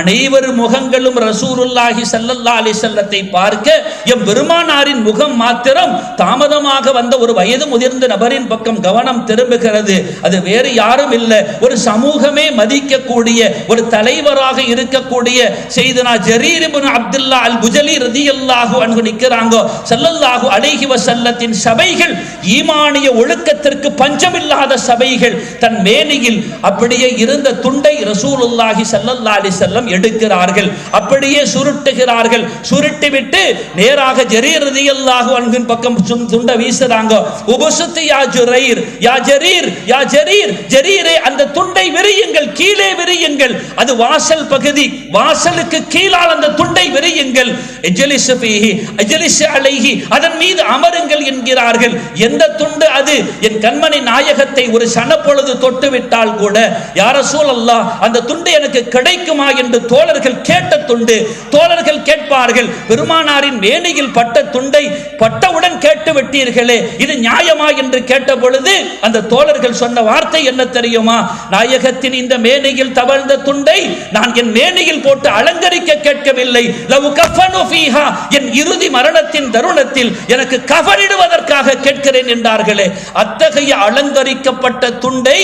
அனைவர் முகங்களும் ரசூலுல்லாஹி ஸல்லல்லாஹு அலைஹி வஸல்லத்தை பார்க்க, எம் பெருமானாரின் முகம் மாத்திரம் தாமதமாக வந்த ஒரு வயது முதிர்ந்த நபரின் பக்கம் கவனம் திரும்புகிறது. அது வேறு யாரும் இல்லை, ஒரு சமூகமே மதிக்கக்கூடிய ஒரு தலைவராக இருக்கக்கூடிய செய்தனா ஜரீர் இப்னு அப்துல்லா அல் புஜலி ரலியல்லாஹு அன்ஹு நிற்கிறாங்க. ஸல்லல்லாஹு அலைஹி வஸல்லத்தின் சபைகள் ஈமானிய ஒழுக்கத்திற்கு பஞ்சமில்லாத சபைகள். தன் மேனியில் அப்படியே இருந்த துண்டை ரசூலுல்லாஹி ஸல்லல்லாஹு அலைஹி வஸல்லம் எடுக்கிறார்கள், அப்படியே சுருட்டுகிறார்கள். சுருட்டிவிட்டு நேராக ஜரீர் ரலியல்லாஹு அன்ஹுவின் பக்கம் துண்டை வீசுறாங்க. உபசுத் யா ஜுரைர், யா ஜரீர், யா ஜரீர், ஜரீரே அந்த துண்டை விரியுங்கள், கீழே விரியுங்கள். அது வாசல் பகுதி, வாசலுக்கு கீழால் அந்த துண்டை விரியுங்கள். இஜ்லிஸ் ஃபீஹி இஜ்லிஸ் அலைஹி, அதன் மீது அமருங்கள் என்கிறார்கள். எந்த துண்டு அது? என் கண்மணி கண்மணி நாயகத்தை ஒரு சனப்பொழுது தொட்டு விட்டால் கூட யா ரசூலல்லாஹ் அந்த துண்டு எனக்கு கிடைக்குமா என்று தோழர்கள் கேட்ட துண்டு. தோழர்கள் கேட்பார்கள், பெருமானாரின் மேனியில் பட்ட துண்டை பட்டவுடன் கேட்டு விட்டீர்களே, இது நியாயமா என்று கேட்ட பொழுது அந்த தோழர்கள் சொன்ன வார்த்தை என்ன தெரியுமா? நாயகத்தின் இந்த மேனியில் தவழ்ந்த துண்டை நான் என் மேனியில் போட்டு அலங்கரிக்க கேட்கவில்லை, லவ் கஃபனு ஃபீஹா, என் இறுதி மரணத்தின் தருணத்தில் எனக்கு கஃனிடுவதற்காக கேட்கிறேன் என்றார்களே. அத்தகைய அலங்கரிக்கப்பட்ட துண்டை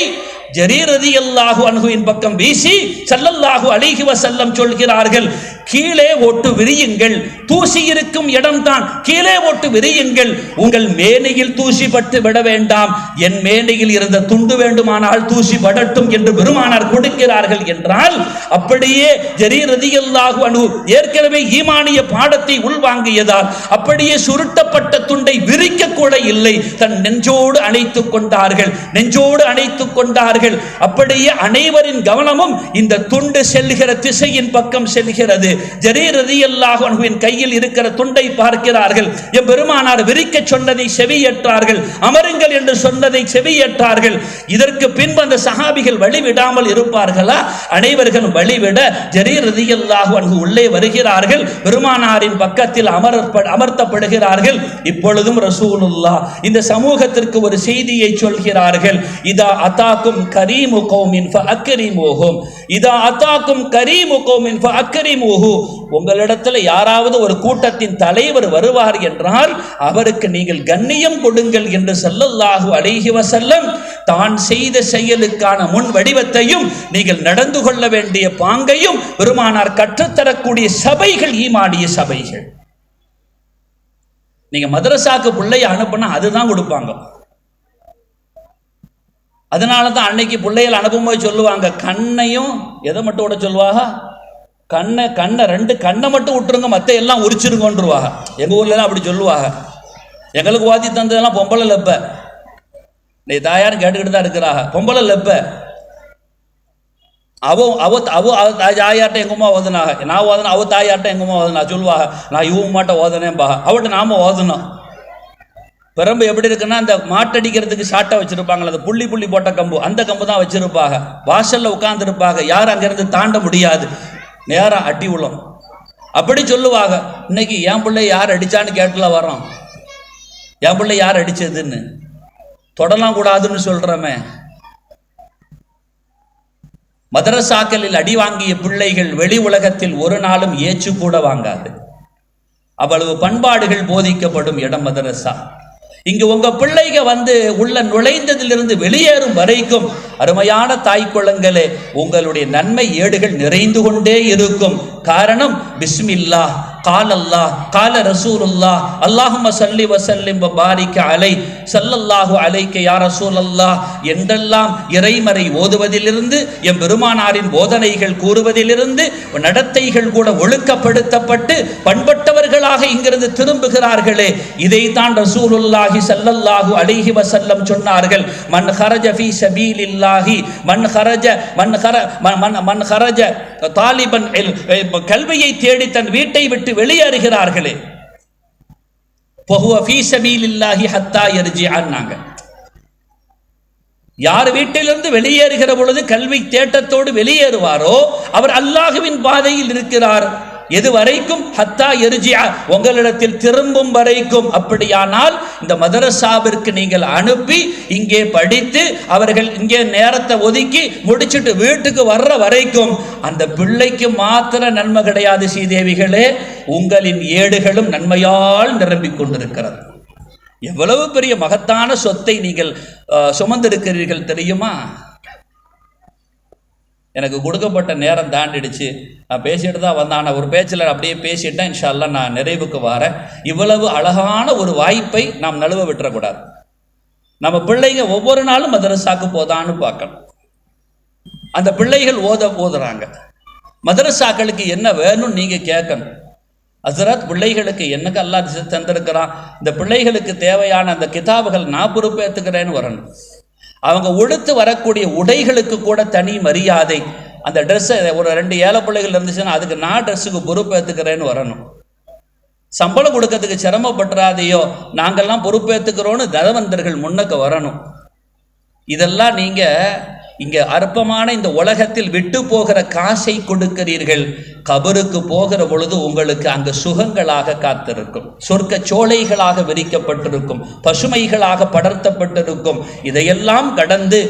ஜரீர் ரலியல்லாஹு அன்ஹுவின் பக்கம் வீசி ஸல்லல்லாஹு அலைஹி வஸல்லம் சொல்கிறார்கள், கீழே ஓட்டு விரியுங்கள், தூசி இருக்கும் இடம்தான், கீழே ஓட்டு விரியுங்கள், உங்கள் மேனியில் தூசி பட்டு விட வேண்டாம், என் மேனியில் இருந்த துண்டு வேண்டுமானால் தூசி படட்டும் என்று பெருமானார் கொடுக்கிறார்கள் என்றால், அப்படியே ஜரீர் ரலியல்லாஹு அன்ஹு ஏற்கனவே ஈமானிய பாடத்தை உள்வாங்கியதால் அப்படியே சுருட்டப்பட்ட துண்டை விரிக்க கூட இல்லை, தன் நெஞ்சோடு அணைத்துக் கொண்டார்கள், நெஞ்சோடு அணைத்துக் கொண்டார்கள். அப்படியே அனைவரின் கவனமும் இந்த துண்டு செல்கிற திசையின் பக்கம் செல்கிறது. ஜரீர் ரலியல்லாஹு அன்ஹுவின் கையில் இருக்கிற துண்டை பார்க்கிறார்கள். என் பெருமானார் விரிக்க சொன்னதை செவியேற்றார்கள், அமருங்கள் என்று சொன்னதை செவியேற்றார்கள். இதற்கு பின்பு அந்த சஹாபிகள் வழிவிடாமல் இருப்பார்களா? அனைவர்களும் வழிவிட ஜரீர் ரலியல்லாஹு அன்ஹு உள்ளே வருகிறார்கள், பெருமானாரின் பக்கத்தில் அமர்த்தப்படுகிறார்கள். இப்பொழுதும் ரசூலுல்லாஹ் இந்த சமூகத்திற்கு ஒரு செய்தியை சொல்கிறார்கள், இதா அதாக்கும் கரீமு கௌமின் ஃபஅக்ரிமுஹும், இதா அதாக்கும் கரீமு கௌமின் ஃபஅக்ரிமுஹு, உங்களிடத்தில் யாராவது ஒரு கூட்டத்தின் தலைவர் வருவார் என்றால் அவருக்கு நீங்கள் கண்ணியம் கொடுங்கள் என்று ஸல்லல்லாஹு அலைஹி வஸல்லம் தான் செய்த செயலுக்கான முன் வடிவத்தையும் நீங்கள் நடந்து கொள்ள வேண்டிய பாங்கையும் பெருமானார் கற்றுத்தரக்கூடிய சபைகள் ஈமானிய சபைகள். நீங்க மதரசாக்கு பிள்ளையை அனுப்புனா அதுதான் கொடுப்பாங்க. அதனால தான் அன்னைக்கு பிள்ளைகள் அனுப்பும்போது சொல்லுவாங்க, கண்ணையும் எதை மட்டும் விட சொல்லுவாங்க, கண்ணை ரெண்டு கண்ணை மட்டும் விட்டுருங்க, மற்ற எல்லாம் உரிச்சிருங்கன்றுவாங்க. எங்கள் ஊர்லலாம் அப்படி சொல்லுவாங்க. எங்களுக்கு வாதி தந்ததெல்லாம் பொம்பளை லெப்ப, நீ தாயாரும் கேட்டுக்கிட்டு தான் இருக்கிறாங்க, பொம்பளை லெப்ப. தாயாட்ட எங்கம்மா ஓதுனாங்க, நான் ஓதுனா அவ தாயாட்ட எங்கம்மா ஓதுனா சொல்லுவாங்க, நான் இவங்க மாட்ட ஓதுனேன்பாங்க, அவட்ட நாம ஓதணும். பெரம்பு எப்படி இருக்குன்னா, அந்த மாட்டடிக்கிறதுக்கு ஷாட்டை வச்சிருப்பாங்களே, அந்த புள்ளி புள்ளி போட்ட கம்பு, அந்த கம்பு தான் வச்சிருப்பாங்க. வாசல்ல உட்கார்ந்து இருப்பாங்க, யாரும் அங்கிருந்து தாண்ட முடியாது, நேரம் அடி உள்ள. அப்படி சொல்லுவாங்க. இன்னைக்கு என் பிள்ளை யார் அடிச்சான்னு கேட்டுல வரோம், என் பிள்ளை யார் அடிச்சதுன்னு தொடலாம் கூடாதுன்னு சொல்றமே. மதரசாக்களில் அடி வாங்கிய பிள்ளைகள் வெளி உலகத்தில் ஒரு நாளும் ஏச்சு கூட வாங்காது. அவ்வளவு பண்பாடுகள் போதிக்கப்படும் இடம் மதரசா. இங்கு உங்க பிள்ளைங்க வந்து உள்ள நுழைந்ததிலிருந்து வெளியேறும் வரைக்கும் அருமையான தாய்க்குளங்களே, உங்களுடைய நன்மை ஏடுகள் நிறைந்து கொண்டே இருக்கும். காரணம், பிஸ்மில்லா கால் அல்லாஹ் கால ரசூலுல்லாஹ் அல்லாஹும்ம ஸல்லி வஸல்லிம் வபாரிக அலை ஸல்லல்லாஹு அலைக யா ரசூலல்லாஹ் என்றெல்லாம் இறைமறை ஓதுவதிலிருந்து, எம் பெருமானாரின் போதனைகள் கூறுவதிலிருந்து நடத்தைகள் கூட ஒழுக்கப்படுத்தப்பட்டு பண்பட்டவர்களாக இங்கிருந்து திரும்புகிறார்களே. இதைத்தான் ரசூலுல்லாஹி ஸல்லல்லாஹு அலைஹி வஸல்லம் சொன்னார்கள், மன் ஹரஜ ஃபீ ஸபீலில்லாஹி மன் ஹரஜ தாலிபன் கல்வியை தேடி தன் வீட்டை விட்டு வெளியேறுகிறார்களே, யார் வீட்டிலிருந்து வெளியேறுகிற பொழுது கல்வி தேட்டத்தோடு வெளியேறுவாரோ அவர் அல்லாஹுவின் பாதையில் இருக்கிறார். எது வரைக்கும்? ஹத்தா எர்ஜிஅ, உங்களிடத்தில் திரும்பும் வரைக்கும். அப்படியானால் இந்த மதரசாவிற்கு நீங்கள் அனுப்பி இங்கே படித்து அவர்கள் இங்கே நேரத்தை ஒதுக்கி முடிச்சுட்டு வீட்டுக்கு வர்ற வரைக்கும் அந்த பிள்ளைக்கு மாத்திர நன்மை கிடையாது ஸ்ரீதேவிகளே, உங்களின் ஏடுகளும் நன்மையால் நிரம்பிக் கொண்டிருக்கிறது. எவ்வளவு பெரிய மகத்தான சொத்தை நீங்கள் சுமந்திருக்கிறீர்கள் தெரியுமா? எனக்கு கொடுக்கப்பட்ட நேரம் தாண்டிடுச்சு, நான் பேசிட்டு தான் வந்தேன். ஆனால் ஒரு பேச்சில் அப்படியே பேசிட்டேன். இன்ஷா அல்லாஹ் நான் நிறைவுக்கு வரேன். இவ்வளவு அழகான ஒரு வாய்ப்பை நாம் நழுவ விட்டுறக்கூடாது. நம்ம பிள்ளைங்க ஒவ்வொரு நாளும் மதரசாக்கு போதான்னு பார்க்கணும். அந்த பிள்ளைகள் ஓதுறாங்க, மதரசாக்களுக்கு என்ன வேணும்னு நீங்கள் கேட்கணும். ஹஸ்ரத், பிள்ளைகளுக்கு என்னக்கு அல்லாஹ் தந்திருக்கிறான், இந்த பிள்ளைகளுக்கு தேவையான அந்த கிதாபுகள் நான் பொறுப்பேற்றுக்கிறேன்னு வரணும். அவங்க உடுத்து வரக்கூடிய உடைகளுக்கு கூட தனி மரியாதை. அந்த ட்ரெஸ்ஸை ஒரு 2 ஏழை பிள்ளைகள் இருந்துச்சுன்னா அதுக்கு நான் ட்ரெஸ்ஸுக்கு பொறுப்பேற்றுக்கிறேன்னு வரணும். சம்பளம் கொடுக்கறதுக்கு சிரமப்பட்டுறாதையோ, நாங்கள்லாம் பொறுப்பேற்றுக்கிறோன்னு தனவந்தர்கள் முன்னுக்கு வரணும். இதெல்லாம் நீங்க இங்க அற்பமான இந்த உலகத்தில் விட்டு போகிற காசை கொடுக்கிறீர்கள். கபருக்கு போகிற பொழுது உங்களுக்கு அங்கு சுகங்களாக காத்திருக்கும், சொர்க்க சோலைகளாக விரிக்கப்பட்டிருக்கும், பசுமைகளாக படர்த்தப்பட்டிருக்கும். இதையெல்லாம் கடந்து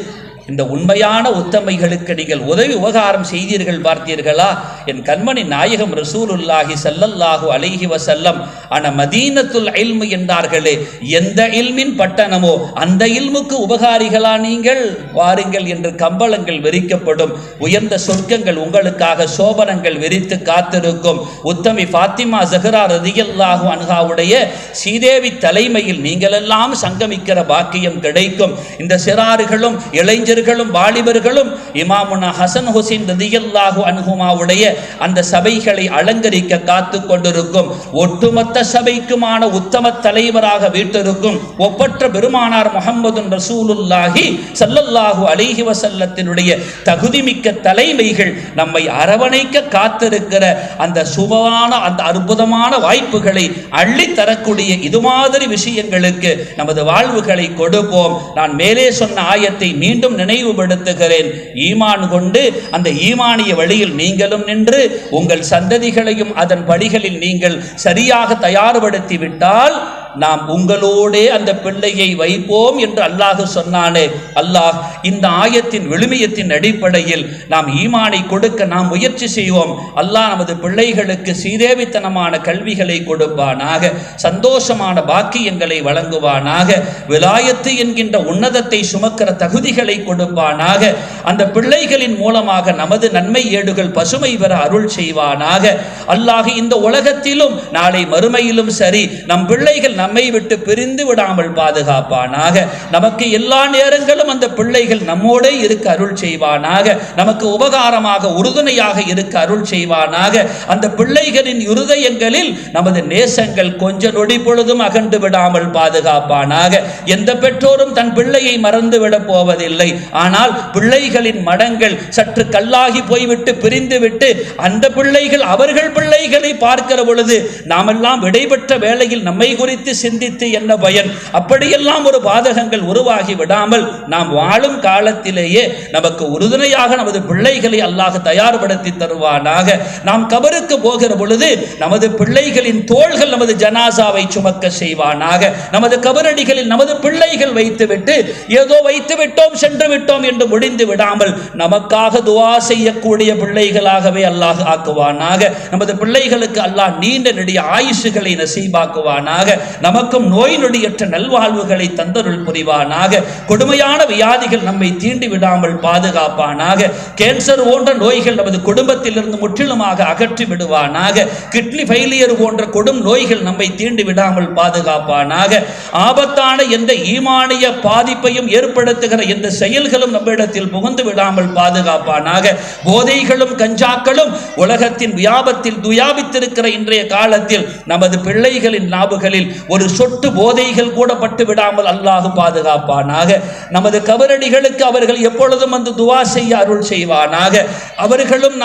இந்த உண்மையான உத்தமைகளுக்கு நீங்கள் உதவி உபகாரம் செய்தீர்கள் பார்த்தீர்களா? என் கண்மணி நாயகம் ரசூலுல்லாஹி ஸல்லல்லாஹு அலைஹி வஸல்லம் ஆன மதீனத்துல் இல்மு என்றார்களே, எந்த இல்மின் பட்டணமோ அந்த இல்முக்கு உபகாரிகளா நீங்கள் வாருங்கள் என்று கம்பளங்கள் விரிக்கப்படும். உயர்ந்த சொர்க்கங்கள் உங்களுக்காக சோபனங்கள் விரித்து காத்திருக்கும். உத்தமி ஃபாத்திமா ஸஹ்ரா ரலியல்லாஹு அன்ஹாவுடைய ஸ்ரீதேவி தலைமையில் நீங்கள் எல்லாம் சங்கமிக்கிற பாக்கியம் கிடைக்கும். இந்த சிறார்களும் இளைஞர்களும் வாலிபர்களும் இமாமுனா ஹசன் ஹுசைன் ரலியல்லாஹு அன்ஹுமாவுடைய அந்த சபைகளை அலங்கரிக்க காத்து கொண்டிருக்கும். ஒட்டுமொத்த சபைக்குமான உத்தம தலைவராக வீட்டிருக்கும் ஒப்பற்ற பெருமானார் முஹம்மது ரசூலுல்லாஹி ஸல்லல்லாஹு அலைஹி வஸல்லத்தினுடைய தகுதிமிக்க தலைமைகள் நம்மை அரவணைக்க காத்திருக்கிற அந்த சுபமான அந்த அற்புதமான வாய்ப்புகளை அள்ளி தரக்கூடிய இது மாதிரி விஷயங்களுக்கு நமது வாழ்வுகளை கொடுப்போம். நான் மேலே சொன்ன ஆயத்தை மீண்டும் நினைவுபடுத்துகிறேன். ஈமான் கொண்டு அந்த ஈமானிய வழியில் நீங்களும் நின்று உங்கள் சந்ததிகளையும் அதன் படிகளில் நீங்கள் சரியாக தயார்படுத்தி விட்டால் நாம் உங்களோடே அந்த பிள்ளையை வைப்போம் என்று அல்லாஹ் சொன்னானே. அல்லாஹ் இந்த ஆயத்தின் விழுமியத்தின் அடிப்படையில் நாம் ஈமானை கொடுக்க நாம் முயற்சி செய்வோம். அல்லாஹ் நமது பிள்ளைகளுக்கு சீதேவித்தனமான கல்விகளை கொடுப்பானாக, சந்தோஷமான பாக்கியங்களை வழங்குவானாக, விலாயத்து என்கின்ற உன்னதத்தை சுமக்கிற தகுதிகளை கொடுப்பானாக. அந்த பிள்ளைகளின் மூலமாக நமது நன்மை ஏடுகள் பசுமை பெற அருள் செய்வானாக. அல்லாஹ் இந்த உலகத்திலும் நாளை மறுமையிலும் சரி நம் பிள்ளைகள் நம்மை விட்டு பிரிந்து விடாமல் பாதுகாப்பானாக. நமக்கு எல்லா நேரங்களும் அந்த பிள்ளைகள் நம்மோடே இருக்க அருள் செய்வானாக. நமக்கு உபகாரமாக உறுதுணையாக இருக்க அருள் செய்வானாக. அந்த பிள்ளைகளின் இருதயங்களில் நமது நேசங்கள் கொஞ்ச நொடி பொழுதும் அகன்று விடாமல் பாதுகாப்பானாக. எந்த பெற்றோரும் தன் பிள்ளையை மறந்துவிட போவதில்லை. ஆனால் பிள்ளைகளின் மனங்கள் சற்று கல்லாகி போய்விட்டு பிரிந்துவிட்டு அந்த பிள்ளைகள் அவர்கள் பிள்ளைகளை பார்க்கிற பொழுது நாமெல்லாம் விடைபெற்ற வேளையில் நம்மை குறித்து சிந்தித்து என்ன பயன்? அப்படியெல்லாம் ஒரு பாதகங்கள் உருவாகி விடாமல் நாம் வாழும் காலத்திலேயே நமக்கு உறுதுணையாக நமது பிள்ளைகளை அல்லாஹ் தயார்படுத்தி தருவானாக. நாம் கபருக்கு போகிற பொழுது நமது பிள்ளைகளின் தோள்கள் நமது ஜனாசாவை சுமக்க செய்வானாக. நமது கபரடிகளில் நமது பிள்ளைகள் வைத்துவிட்டு ஏதோ வைத்து விட்டோம் சென்று விட்டோம் என்று முடிந்து விடாமல் நமக்காக துஆ செய்யக்கூடிய பிள்ளைகளாகவே அல்லாஹ் ஆக்குவானாக. நமது பிள்ளைகளுக்கு அல்லாஹ் நீண்ட நெடிய ஆயுசுகளை நசீபாக்குவானாக. நமக்கும் நோய் நொடியற்ற நல்வாழ்வுகளை தந்தருள் புரிவானாக. கொடுமையான வியாதிகள் நம்மை தீண்டி விடாமல் பாதுகாப்பானாக. கேன்சர் போன்ற நோய்கள் நமது குடும்பத்திலிருந்து முற்றிலுமாக அகற்றி விடுவானாக. கிட்னி ஃபெயிலியர் போன்ற கொடும் நோய்கள் நம்மை தீண்டி விடாமல் பாதுகாப்பானாக. ஆபத்தான எந்த ஈமானிய பாதிப்பையும் ஏற்படுத்துகிற எந்த செயல்களும் நம்மிடத்தில் புகுந்து விடாமல் பாதுகாப்பானாக. போதைகளும் கஞ்சாக்களும் உலகத்தின் வியாபத்தில் துயாபித்திருக்கிற இன்றைய காலத்தில் நமது பிள்ளைகளின் நாவுகளில் ஒரு சொட்டு போதைகள் கூட பட்டு விடாமல் அல்லாஹ் பாதுகாப்பானாக. நமது கபரடிகளுக்கு அவர்கள் எப்பொழுதும் வந்து துஆ செய்ய அருள் செய்வானாக. அவர்களும்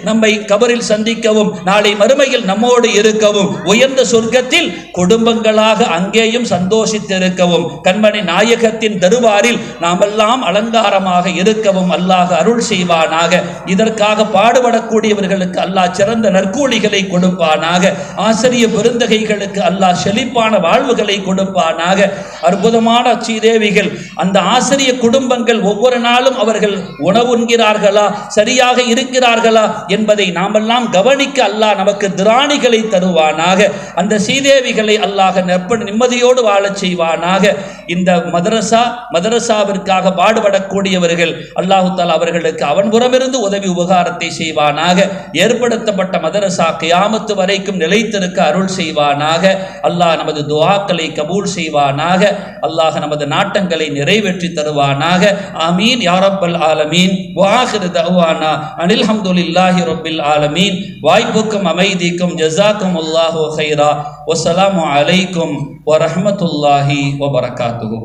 நம்மை கபரில் சந்திக்கவும் நாளை மறுமையில் நம்மோடு இருக்கவும் உயர்ந்த சொர்க்கத்தில் குடும்பங்களாக அங்கேயும் சந்தோஷித்திருக்கவும் கண்மணி நாயகத்தின் தருவாரில் நாமெல்லாம் அலங்காரமாக இருக்கவும் அல்லாஹ் அருள் செய்வானாக. இதற்காக பாடுபடக்கூடியவர்களுக்கு அல்லாஹ் சிறந்த நற்கூலிகளை கொடுப்பானாக. ஆசிரிய பெருந்தகைகளுக்கு அல்லாஹ் செழிப்பான வாழ்வுகளை கொடுப்பானாக. அற்புதமான ஸ்ரீதேவிகள் அந்த ஆசிரிய குடும்பங்கள் ஒவ்வொரு நாளும் அவர்கள் உணவு உண்கிறார்களா, சரியாக இருக்கிறார்களா என்பதை நாமெல்லாம் கவனிக்க அல்லாஹ் நமக்கு திராணிகளை தருவானாக. அந்த ஸ்ரீதேவிகளை அல்லாஹ் நிம்மதியோடு வாழச் செய்வானாக. இந்த மதரசாவிற்காக பாடுபடக்கூடியவர்கள் அல்லாஹு தஆலா அவர்களுக்கு அவன் புறமிருந்து உதவி உபகாரத்தை செய்வானாக. ஏற்படுத்தப்பட்ட மதரசா கியாமத்து வரைக்கும் நிலைத்திருக்க அருள் செய்வானாக. அல்லாஹ் நமது துஆக்களை கபூல் செய்வானாக. அல்லாஹ் நமது நாட்டங்களை நிறைவேற்றி தருவானாக. ஆமீன் யா ரப்பல் ஆலமீன். வஆகிரு தஅவானா அனில் ஹம்துலில்லாஹி ரப்பில் ஆலமீன். வாய்ப்புக்கும் அமைதிக்கும் ஜஸாக்குமுல்லாஹு கைரா. வஸ்ஸலாமு அலைக்கும் வரஹ்மத்துல்லாஹி வபரகாத்துஹு.